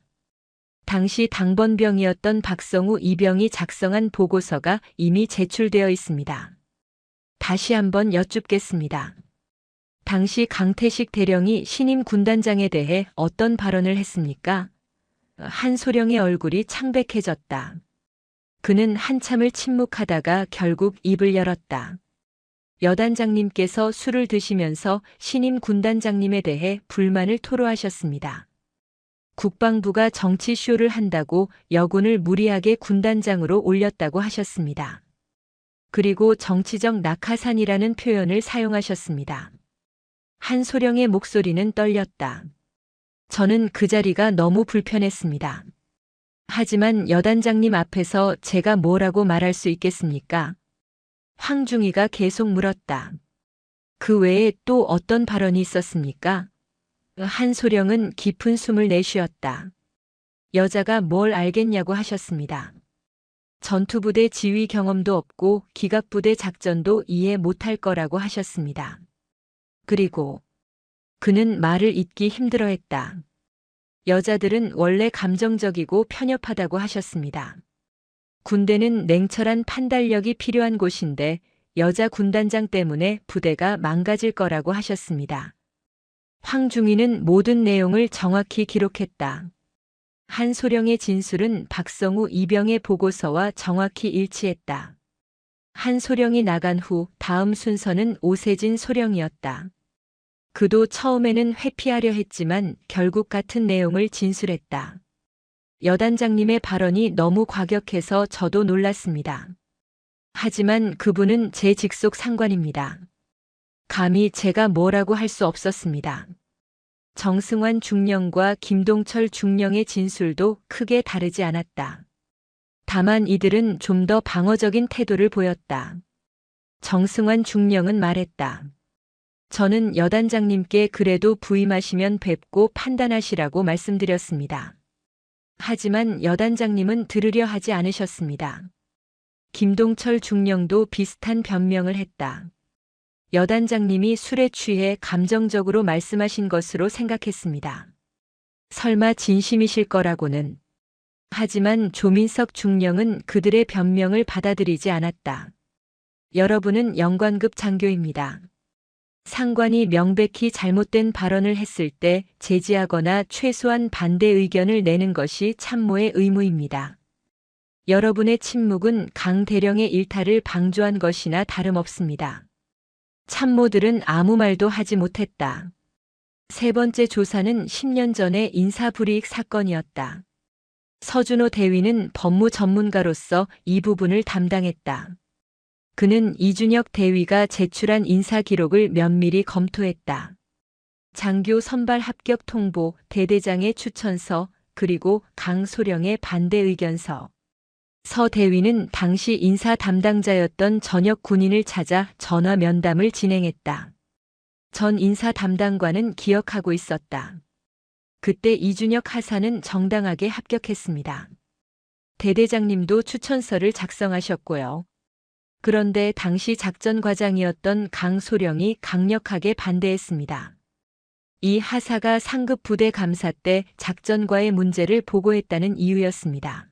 당시 당번병이었던 박성우 이병이 작성한 보고서가 이미 제출되어 있습니다. 다시 한번 여쭙겠습니다. 당시 강태식 대령이 신임 군단장에 대해 어떤 발언을 했습니까? 한 소령의 얼굴이 창백해졌다. 그는 한참을 침묵하다가 결국 입을 열었다. 여단장님께서 술을 드시면서 신임 군단장님에 대해 불만을 토로하셨습니다. 국방부가 정치쇼를 한다고 여군을 무리하게 군단장으로 올렸다고 하셨습니다. 그리고 정치적 낙하산이라는 표현을 사용하셨습니다. 한 소령의 목소리는 떨렸다. 저는 그 자리가 너무 불편했습니다. 하지만 여단장님 앞에서 제가 뭐라고 말할 수 있겠습니까? 황중위가 계속 물었다. 그 외에 또 어떤 발언이 있었습니까? 한 소령은 깊은 숨을 내쉬었다. 여자가 뭘 알겠냐고 하셨습니다. 전투부대 지휘 경험도 없고 기갑부대 작전도 이해 못할 거라고 하셨습니다. 그리고 그는 말을 잇기 힘들어했다. 여자들은 원래 감정적이고 편협하다고 하셨습니다. 군대는 냉철한 판단력이 필요한 곳인데 여자 군단장 때문에 부대가 망가질 거라고 하셨습니다. 황중위는 모든 내용을 정확히 기록했다. 한 소령의 진술은 박성우 이병의 보고서와 정확히 일치했다. 한 소령이 나간 후 다음 순서는 오세진 소령이었다. 그도 처음에는 회피하려 했지만 결국 같은 내용을 진술했다. 여단장님의 발언이 너무 과격해서 저도 놀랐습니다. 하지만 그분은 제 직속 상관입니다. 감히 제가 뭐라고 할 수 없었습니다. 정승환 중령과 김동철 중령의 진술도 크게 다르지 않았다. 다만 이들은 좀 더 방어적인 태도를 보였다. 정승환 중령은 말했다. 저는 여단장님께 그래도 부임하시면 뵙고 판단하시라고 말씀드렸습니다. 하지만 여단장님은 들으려 하지 않으셨습니다. 김동철 중령도 비슷한 변명을 했다. 여단장님이 술에 취해 감정적으로 말씀하신 것으로 생각했습니다. 설마 진심이실 거라고는. 하지만 조민석 중령은 그들의 변명을 받아들이지 않았다. 여러분은 영관급 장교입니다. 상관이 명백히 잘못된 발언을 했을 때 제지하거나 최소한 반대 의견을 내는 것이 참모의 의무입니다. 여러분의 침묵은 강 대령의 일탈을 방조한 것이나 다름없습니다. 참모들은 아무 말도 하지 못했다. 세 번째 조사는 10년 전의 인사불이익 사건이었다. 서준호 대위는 법무 전문가로서 이 부분을 담당했다. 그는 이준혁 대위가 제출한 인사 기록을 면밀히 검토했다. 장교 선발 합격 통보, 대대장의 추천서, 그리고 강소령의 반대 의견서. 서 대위는 당시 인사 담당자였던 전역 군인을 찾아 전화 면담을 진행했다. 전 인사 담당관은 기억하고 있었다. 그때 이준혁 하사는 정당하게 합격했습니다. 대대장님도 추천서를 작성하셨고요. 그런데 당시 작전과장이었던 강소령이 강력하게 반대했습니다. 이 하사가 상급 부대 감사 때 작전과의 문제를 보고했다는 이유였습니다.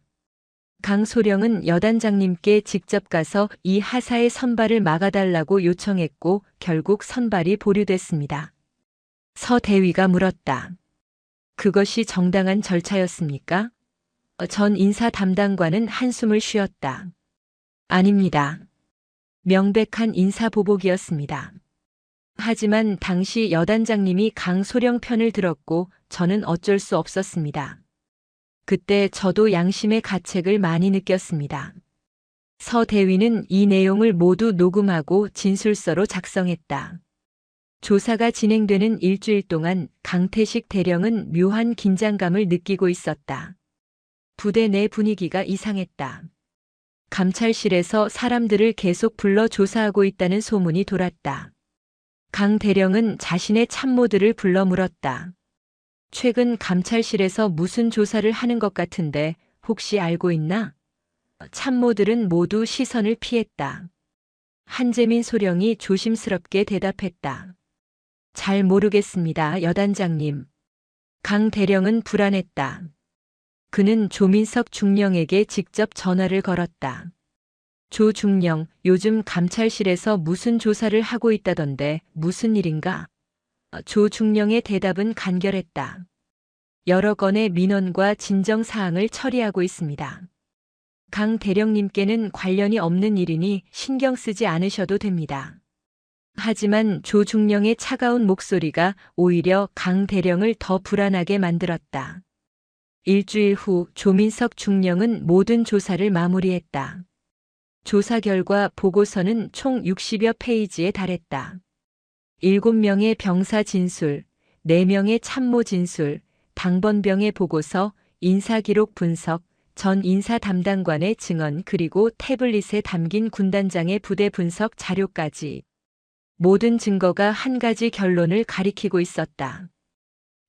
강소령은 여단장님께 직접 가서 이 하사의 선발을 막아달라고 요청했고 결국 선발이 보류됐습니다. 서 대위가 물었다. 그것이 정당한 절차였습니까? 전 인사 담당관은 한숨을 쉬었다. 아닙니다. 명백한 인사보복이었습니다. 하지만 당시 여단장님이 강소령 편을 들었고 저는 어쩔 수 없었습니다. 그때 저도 양심의 가책을 많이 느꼈습니다. 서 대위는 이 내용을 모두 녹음하고 진술서로 작성했다. 조사가 진행되는 일주일 동안 강태식 대령은 묘한 긴장감을 느끼고 있었다. 부대 내 분위기가 이상했다. 감찰실에서 사람들을 계속 불러 조사하고 있다는 소문이 돌았다. 강 대령은 자신의 참모들을 불러 물었다. 최근 감찰실에서 무슨 조사를 하는 것 같은데 혹시 알고 있나? 참모들은 모두 시선을 피했다. 한재민 소령이 조심스럽게 대답했다. 잘 모르겠습니다, 여단장님. 강 대령은 불안했다. 그는 조민석 중령에게 직접 전화를 걸었다. 조 중령, 요즘 감찰실에서 무슨 조사를 하고 있다던데 무슨 일인가? 조 중령의 대답은 간결했다. 여러 건의 민원과 진정사항을 처리하고 있습니다. 강 대령님께는 관련이 없는 일이니 신경 쓰지 않으셔도 됩니다. 하지만 조 중령의 차가운 목소리가 오히려 강 대령을 더 불안하게 만들었다. 일주일 후 조민석 중령은 모든 조사를 마무리했다. 조사 결과 보고서는 총 60여 페이지에 달했다. 7명의 병사 진술, 4명의 참모 진술, 당번병의 보고서, 인사기록 분석, 전 인사 담당관의 증언 그리고 태블릿에 담긴 군단장의 부대 분석 자료까지. 모든 증거가 한 가지 결론을 가리키고 있었다.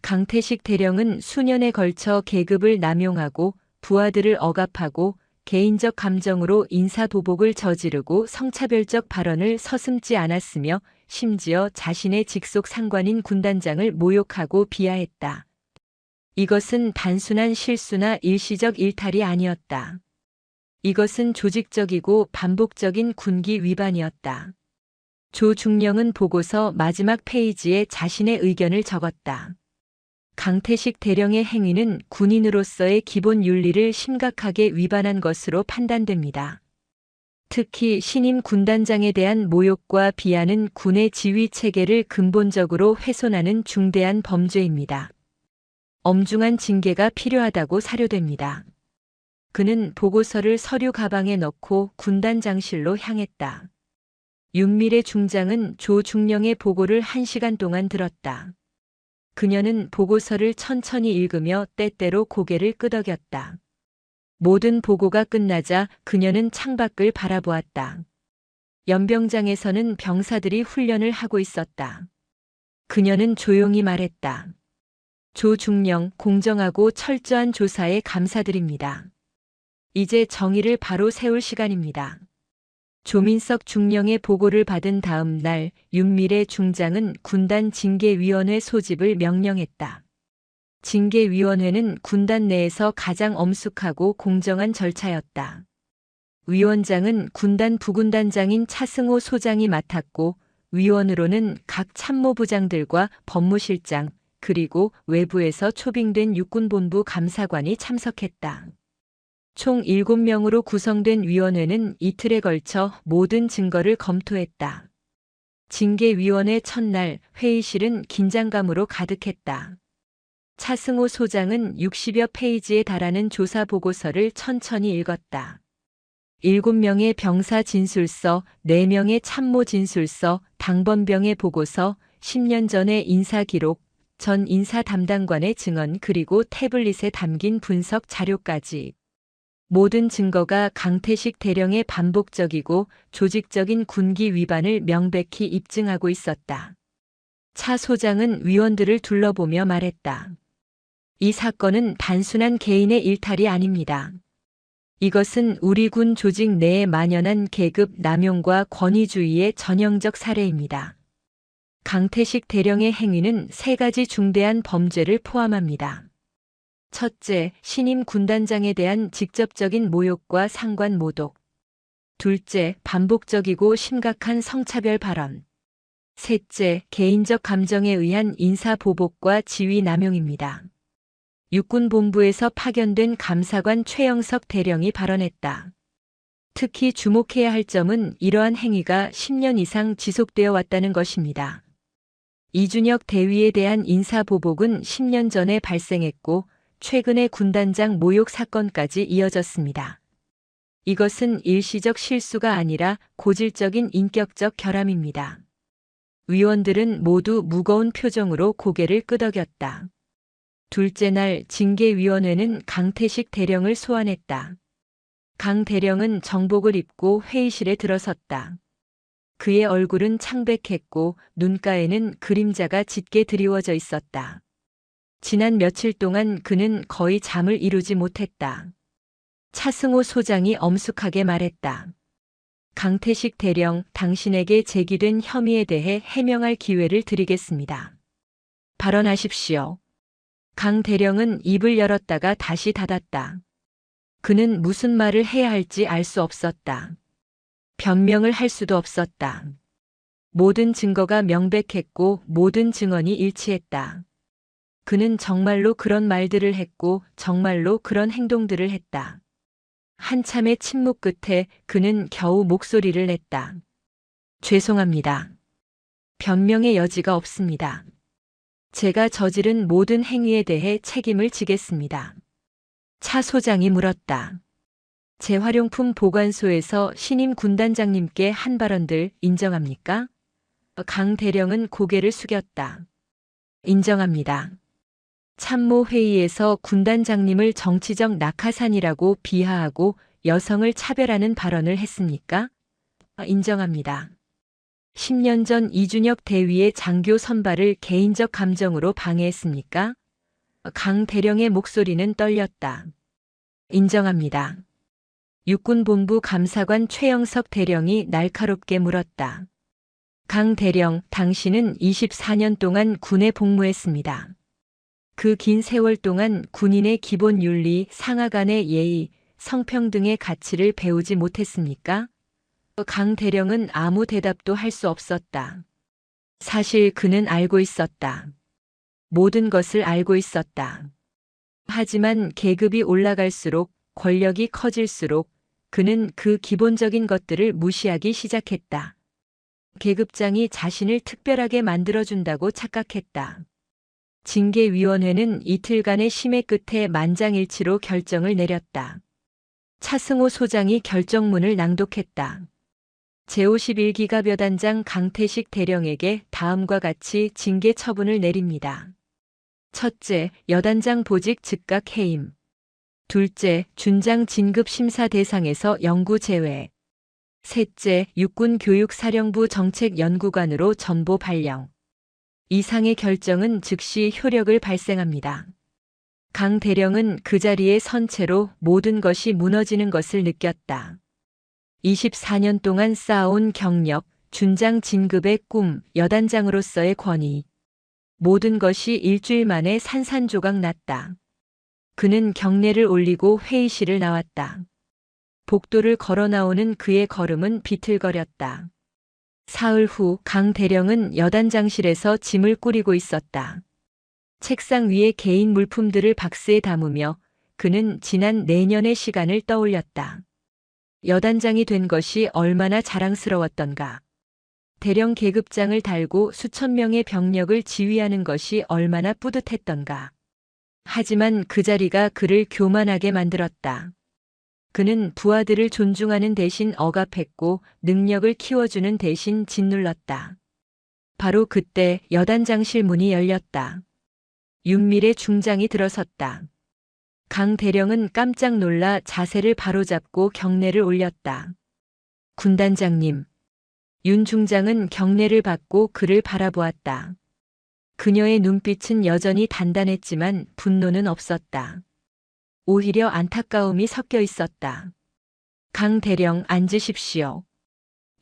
강태식 대령은 수년에 걸쳐 계급을 남용하고 부하들을 억압하고 개인적 감정으로 인사보복을 저지르고 성차별적 발언을 서슴지 않았으며 심지어 자신의 직속 상관인 군단장을 모욕하고 비하했다. 이것은 단순한 실수나 일시적 일탈이 아니었다. 이것은 조직적이고 반복적인 군기 위반이었다. 조 중령은 보고서 마지막 페이지에 자신의 의견을 적었다. 강태식 대령의 행위는 군인으로서의 기본 윤리를 심각하게 위반한 것으로 판단됩니다. 특히 신임 군단장에 대한 모욕과 비하는 군의 지휘 체계를 근본적으로 훼손하는 중대한 범죄입니다. 엄중한 징계가 필요하다고 사료됩니다. 그는 보고서를 서류 가방에 넣고 군단장실로 향했다. 윤미래 중장은 조중령의 보고를 1시간 동안 들었다. 그녀는 보고서를 천천히 읽으며 때때로 고개를 끄덕였다. 모든 보고가 끝나자 그녀는 창밖을 바라보았다. 연병장에서는 병사들이 훈련을 하고 있었다. 그녀는 조용히 말했다. 조중령, 공정하고 철저한 조사에 감사드립니다. 이제 정의를 바로 세울 시간입니다. 조민석 중령의 보고를 받은 다음 날 윤미래 중장은 군단 징계위원회 소집을 명령했다. 징계위원회는 군단 내에서 가장 엄숙하고 공정한 절차였다. 위원장은 군단 부군단장인 차승호 소장이 맡았고 위원으로는 각 참모부장들과 법무실장 그리고 외부에서 초빙된 육군본부 감사관이 참석했다. 총 7명으로 구성된 위원회는 이틀에 걸쳐 모든 증거를 검토했다. 징계위원회 첫날 회의실은 긴장감으로 가득했다. 차승호 소장은 60여 페이지에 달하는 조사 보고서를 천천히 읽었다. 7명의 병사 진술서, 4명의 참모 진술서, 당번병의 보고서, 10년 전의 인사 기록, 전 인사 담당관의 증언 그리고 태블릿에 담긴 분석 자료까지. 모든 증거가 강태식 대령의 반복적이고 조직적인 군기 위반을 명백히 입증하고 있었다. 차 소장은 위원들을 둘러보며 말했다. 이 사건은 단순한 개인의 일탈이 아닙니다. 이것은 우리 군 조직 내에 만연한 계급 남용과 권위주의의 전형적 사례입니다. 강태식 대령의 행위는 3가지 중대한 범죄를 포함합니다. 첫째, 신임 군단장에 대한 직접적인 모욕과 상관 모독. 둘째, 반복적이고 심각한 성차별 발언. 셋째, 개인적 감정에 의한 인사보복과 지위 남용입니다. 육군본부에서 파견된 감사관 최영석 대령이 발언했다. 특히 주목해야 할 점은 이러한 행위가 10년 이상 지속되어 왔다는 것입니다. 이준혁 대위에 대한 인사보복은 10년 전에 발생했고 최근에 군단장 모욕 사건까지 이어졌습니다. 이것은 일시적 실수가 아니라 고질적인 인격적 결함입니다. 위원들은 모두 무거운 표정으로 고개를 끄덕였다. 둘째 날 징계위원회는 강태식 대령을 소환했다. 강 대령은 정복을 입고 회의실에 들어섰다. 그의 얼굴은 창백했고 눈가에는 그림자가 짙게 드리워져 있었다. 지난 며칠 동안 그는 거의 잠을 이루지 못했다. 차승호 소장이 엄숙하게 말했다. 강태식 대령, 당신에게 제기된 혐의에 대해 해명할 기회를 드리겠습니다. 발언하십시오. 강 대령은 입을 열었다가 다시 닫았다. 그는 무슨 말을 해야 할지 알 수 없었다. 변명을 할 수도 없었다. 모든 증거가 명백했고 모든 증언이 일치했다. 그는 정말로 그런 말들을 했고 정말로 그런 행동들을 했다. 한참의 침묵 끝에 그는 겨우 목소리를 냈다. 죄송합니다. 변명의 여지가 없습니다. 제가 저지른 모든 행위에 대해 책임을 지겠습니다. 차 소장이 물었다. 재활용품 보관소에서 신임 군단장님께 한 발언들 인정합니까? 강 대령은 고개를 숙였다. 인정합니다. 참모회의에서 군단장님을 정치적 낙하산이라고 비하하고 여성을 차별하는 발언을 했습니까? 인정합니다. 10년 전 이준혁 대위의 장교 선발을 개인적 감정으로 방해했습니까? 강 대령의 목소리는 떨렸다. 인정합니다. 육군본부 감사관 최영석 대령이 날카롭게 물었다. 강 대령, 당신은 24년 동안 군에 복무했습니다. 그 긴 세월 동안 군인의 기본 윤리, 상하 간의 예의, 성평등의 가치를 배우지 못했습니까? 강 대령은 아무 대답도 할 수 없었다. 사실 그는 알고 있었다. 모든 것을 알고 있었다. 하지만 계급이 올라갈수록, 권력이 커질수록 그는 그 기본적인 것들을 무시하기 시작했다. 계급장이 자신을 특별하게 만들어준다고 착각했다. 징계위원회는 이틀간의 심의 끝에 만장일치로 결정을 내렸다. 차승호 소장이 결정문을 낭독했다. 제51기갑여단장 강태식 대령에게 다음과 같이 징계 처분을 내립니다. 첫째, 여단장 보직 즉각 해임. 둘째, 준장 진급 심사 대상에서 영구 제외. 셋째, 육군교육사령부 정책연구관으로 전보 발령. 이상의 결정은 즉시 효력을 발생합니다. 강 대령은 그 자리에 선 채로 모든 것이 무너지는 것을 느꼈다. 24년 동안 쌓아온 경력, 준장 진급의 꿈, 여단장으로서의 권위. 모든 것이 일주일 만에 산산조각 났다. 그는 경례를 올리고 회의실을 나왔다. 복도를 걸어 나오는 그의 걸음은 비틀거렸다. 사흘 후 강 대령은 여단장실에서 짐을 꾸리고 있었다. 책상 위에 개인 물품들을 박스에 담으며 그는 지난 내년의 시간을 떠올렸다. 여단장이 된 것이 얼마나 자랑스러웠던가. 대령 계급장을 달고 수천 명의 병력을 지휘하는 것이 얼마나 뿌듯했던가. 하지만 그 자리가 그를 교만하게 만들었다. 그는 부하들을 존중하는 대신 억압했고 능력을 키워주는 대신 짓눌렀다. 바로 그때 여단장실 문이 열렸다. 윤밀의 중장이 들어섰다. 강 대령은 깜짝 놀라 자세를 바로잡고 경례를 올렸다. 군단장님. 윤 중장은 경례를 받고 그를 바라보았다. 그녀의 눈빛은 여전히 단단했지만 분노는 없었다. 오히려 안타까움이 섞여 있었다. 강 대령 앉으십시오.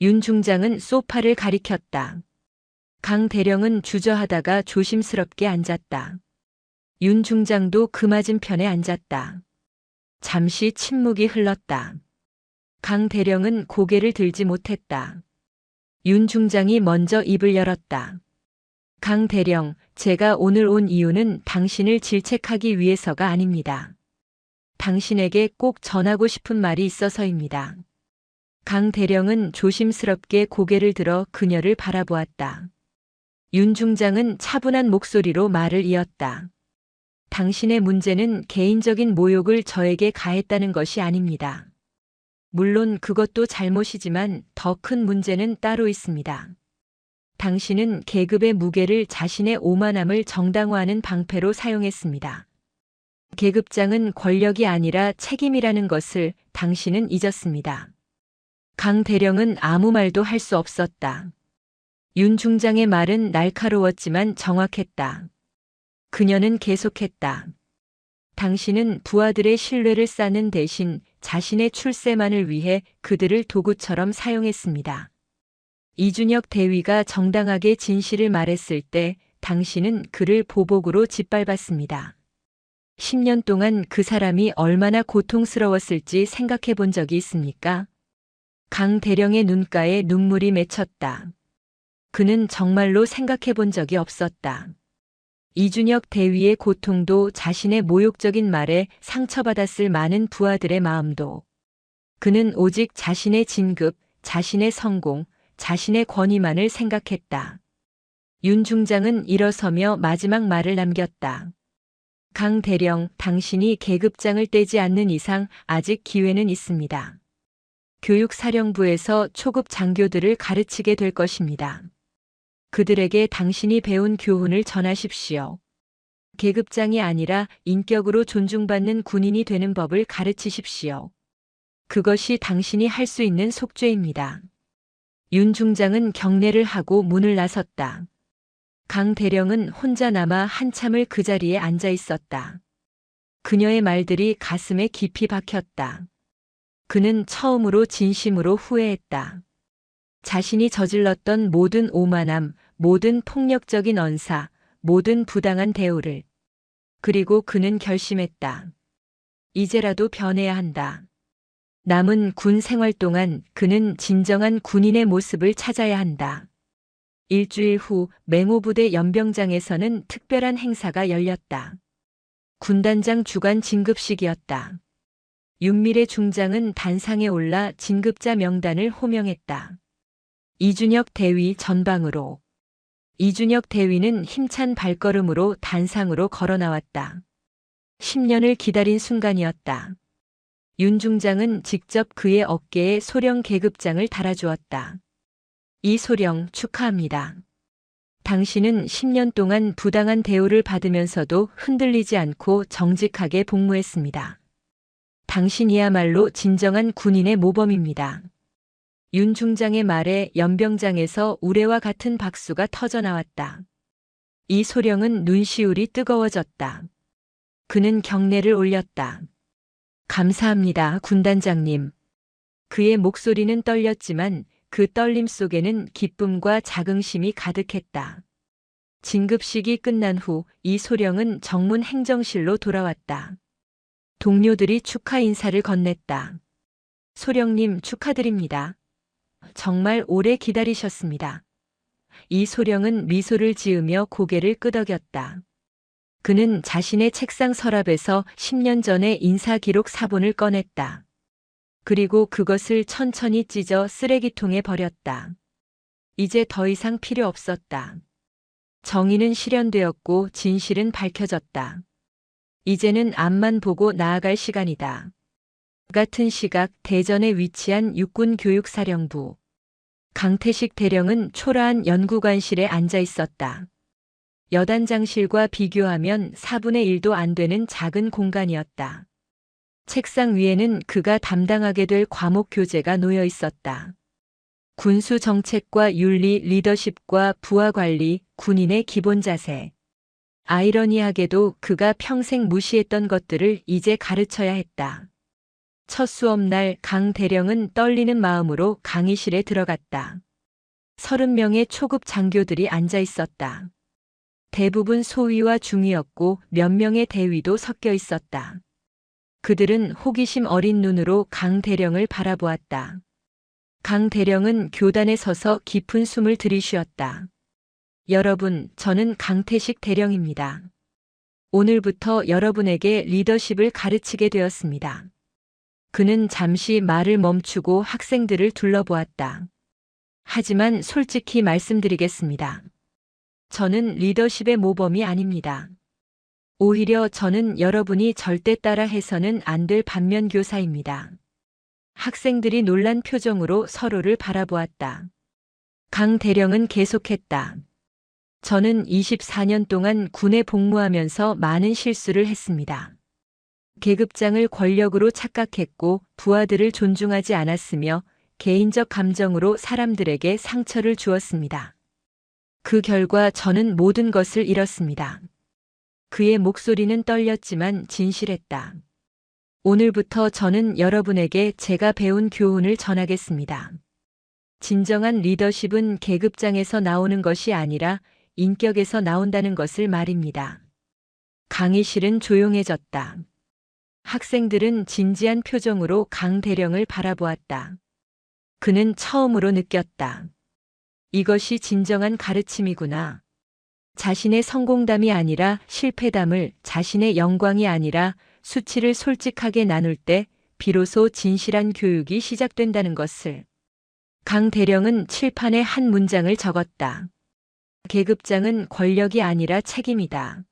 윤 중장은 소파를 가리켰다. 강 대령은 주저하다가 조심스럽게 앉았다. 윤 중장도 그 맞은편에 앉았다. 잠시 침묵이 흘렀다. 강 대령은 고개를 들지 못했다. 윤 중장이 먼저 입을 열었다. 강 대령, 제가 오늘 온 이유는 당신을 질책하기 위해서가 아닙니다. 당신에게 꼭 전하고 싶은 말이 있어서입니다. 강 대령은 조심스럽게 고개를 들어 그녀를 바라보았다. 윤 중장은 차분한 목소리로 말을 이었다. 당신의 문제는 개인적인 모욕을 저에게 가했다는 것이 아닙니다. 물론 그것도 잘못이지만 더 큰 문제는 따로 있습니다. 당신은 계급의 무게를 자신의 오만함을 정당화하는 방패로 사용했습니다. 계급장은 권력이 아니라 책임이라는 것을 당신은 잊었습니다. 강 대령은 아무 말도 할 수 없었다. 윤 중장의 말은 날카로웠지만 정확했다. 그녀는 계속했다. 당신은 부하들의 신뢰를 쌓는 대신 자신의 출세만을 위해 그들을 도구처럼 사용했습니다. 이준혁 대위가 정당하게 진실을 말했을 때 당신은 그를 보복으로 짓밟았습니다. 10년 동안 그 사람이 얼마나 고통스러웠을지 생각해 본 적이 있습니까? 강 대령의 눈가에 눈물이 맺혔다. 그는 정말로 생각해 본 적이 없었다. 이준혁 대위의 고통도 자신의 모욕적인 말에 상처받았을 많은 부하들의 마음도. 그는 오직 자신의 진급, 자신의 성공, 자신의 권위만을 생각했다. 윤 중장은 일어서며 마지막 말을 남겼다. 강 대령, 당신이 계급장을 떼지 않는 이상 아직 기회는 있습니다. 교육사령부에서 초급 장교들을 가르치게 될 것입니다. 그들에게 당신이 배운 교훈을 전하십시오. 계급장이 아니라 인격으로 존중받는 군인이 되는 법을 가르치십시오. 그것이 당신이 할 수 있는 속죄입니다. 윤 중장은 경례를 하고 문을 나섰다. 강 대령은 혼자 남아 한참을 그 자리에 앉아 있었다. 그녀의 말들이 가슴에 깊이 박혔다. 그는 처음으로 진심으로 후회했다. 자신이 저질렀던 모든 오만함, 모든 폭력적인 언사, 모든 부당한 대우를. 그리고 그는 결심했다. 이제라도 변해야 한다. 남은 군 생활 동안 그는 진정한 군인의 모습을 찾아야 한다. 일주일 후 맹호부대 연병장에서는 특별한 행사가 열렸다. 군단장 주간 진급식이었다. 윤미래 중장은 단상에 올라 진급자 명단을 호명했다. 이준혁 대위 전방으로. 이준혁 대위는 힘찬 발걸음으로 단상으로 걸어 나왔다. 10년을 기다린 순간이었다. 윤 중장은 직접 그의 어깨에 소령 계급장을 달아주었다. 이 소령 축하합니다. 당신은 10년 동안 부당한 대우를 받으면서도 흔들리지 않고 정직하게 복무했습니다. 당신이야말로 진정한 군인의 모범입니다. 윤 중장의 말에 연병장에서 우레와 같은 박수가 터져 나왔다. 이 소령은 눈시울이 뜨거워졌다. 그는 경례를 올렸다. 감사합니다, 군단장님. 그의 목소리는 떨렸지만 그 떨림 속에는 기쁨과 자긍심이 가득했다. 진급식이 끝난 후 이 소령은 정문 행정실로 돌아왔다. 동료들이 축하 인사를 건넸다. 소령님 축하드립니다. 정말 오래 기다리셨습니다. 이 소령은 미소를 지으며 고개를 끄덕였다. 그는 자신의 책상 서랍에서 10년 전의 인사기록 사본을 꺼냈다. 그리고 그것을 천천히 찢어 쓰레기통에 버렸다. 이제 더 이상 필요 없었다. 정의는 실현되었고 진실은 밝혀졌다. 이제는 앞만 보고 나아갈 시간이다. 같은 시각 대전에 위치한 육군교육사령부. 강태식 대령은 초라한 연구관실에 앉아 있었다. 여단장실과 비교하면 4분의 1도 안 되는 작은 공간이었다. 책상 위에는 그가 담당하게 될 과목 교재가 놓여 있었다. 군수 정책과 윤리, 리더십과 부하 관리, 군인의 기본 자세. 아이러니하게도 그가 평생 무시했던 것들을 이제 가르쳐야 했다. 첫 수업날 강 대령은 떨리는 마음으로 강의실에 들어갔다. 30명의 초급 장교들이 앉아 있었다. 대부분 소위와 중위였고 몇 명의 대위도 섞여 있었다. 그들은 호기심 어린 눈으로 강 대령을 바라보았다. 강 대령은 교단에 서서 깊은 숨을 들이쉬었다. 여러분, 저는 강태식 대령입니다. 오늘부터 여러분에게 리더십을 가르치게 되었습니다. 그는 잠시 말을 멈추고 학생들을 둘러보았다. 하지만 솔직히 말씀드리겠습니다. 저는 리더십의 모범이 아닙니다. 오히려 저는 여러분이 절대 따라 해서는 안 될 반면교사입니다. 학생들이 놀란 표정으로 서로를 바라보았다. 강 대령은 계속했다. 저는 24년 동안 군에 복무하면서 많은 실수를 했습니다. 계급장을 권력으로 착각했고 부하들을 존중하지 않았으며 개인적 감정으로 사람들에게 상처를 주었습니다. 그 결과 저는 모든 것을 잃었습니다. 그의 목소리는 떨렸지만 진실했다. 오늘부터 저는 여러분에게 제가 배운 교훈을 전하겠습니다. 진정한 리더십은 계급장에서 나오는 것이 아니라 인격에서 나온다는 것을 말입니다. 강의실은 조용해졌다. 학생들은 진지한 표정으로 강 대령을 바라보았다. 그는 처음으로 느꼈다. 이것이 진정한 가르침이구나. 자신의 성공담이 아니라 실패담을, 자신의 영광이 아니라 수치를 솔직하게 나눌 때 비로소 진실한 교육이 시작된다는 것을. 강 대령은 칠판에 한 문장을 적었다. 계급장은 권력이 아니라 책임이다.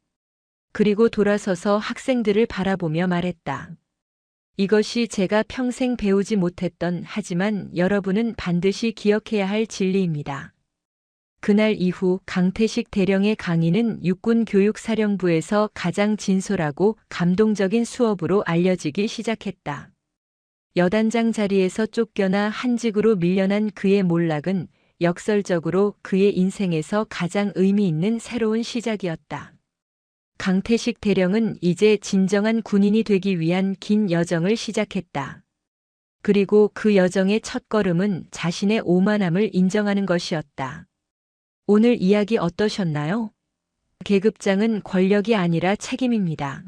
그리고 돌아서서 학생들을 바라보며 말했다. 이것이 제가 평생 배우지 못했던, 하지만 여러분은 반드시 기억해야 할 진리입니다. 그날 이후 강태식 대령의 강의는 육군교육사령부에서 가장 진솔하고 감동적인 수업으로 알려지기 시작했다. 여단장 자리에서 쫓겨나 한직으로 밀려난 그의 몰락은 역설적으로 그의 인생에서 가장 의미 있는 새로운 시작이었다. 강태식 대령은 이제 진정한 군인이 되기 위한 긴 여정을 시작했다. 그리고 그 여정의 첫걸음은 자신의 오만함을 인정하는 것이었다. 오늘 이야기 어떠셨나요? 계급장은 권력이 아니라 책임입니다.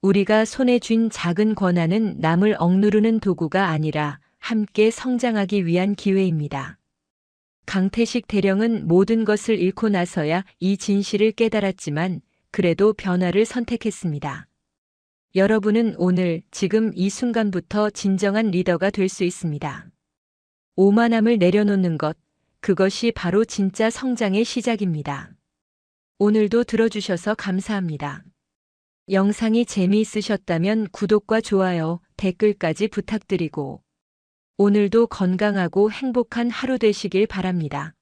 우리가 손에 쥔 작은 권한은 남을 억누르는 도구가 아니라 함께 성장하기 위한 기회입니다. 강태식 대령은 모든 것을 잃고 나서야 이 진실을 깨달았지만 그래도 변화를 선택했습니다. 여러분은 오늘, 지금 이 순간부터 진정한 리더가 될 수 있습니다. 오만함을 내려놓는 것, 그것이 바로 진짜 성장의 시작입니다. 오늘도 들어주셔서 감사합니다. 영상이 재미있으셨다면 구독과 좋아요, 댓글까지 부탁드리고 오늘도 건강하고 행복한 하루 되시길 바랍니다.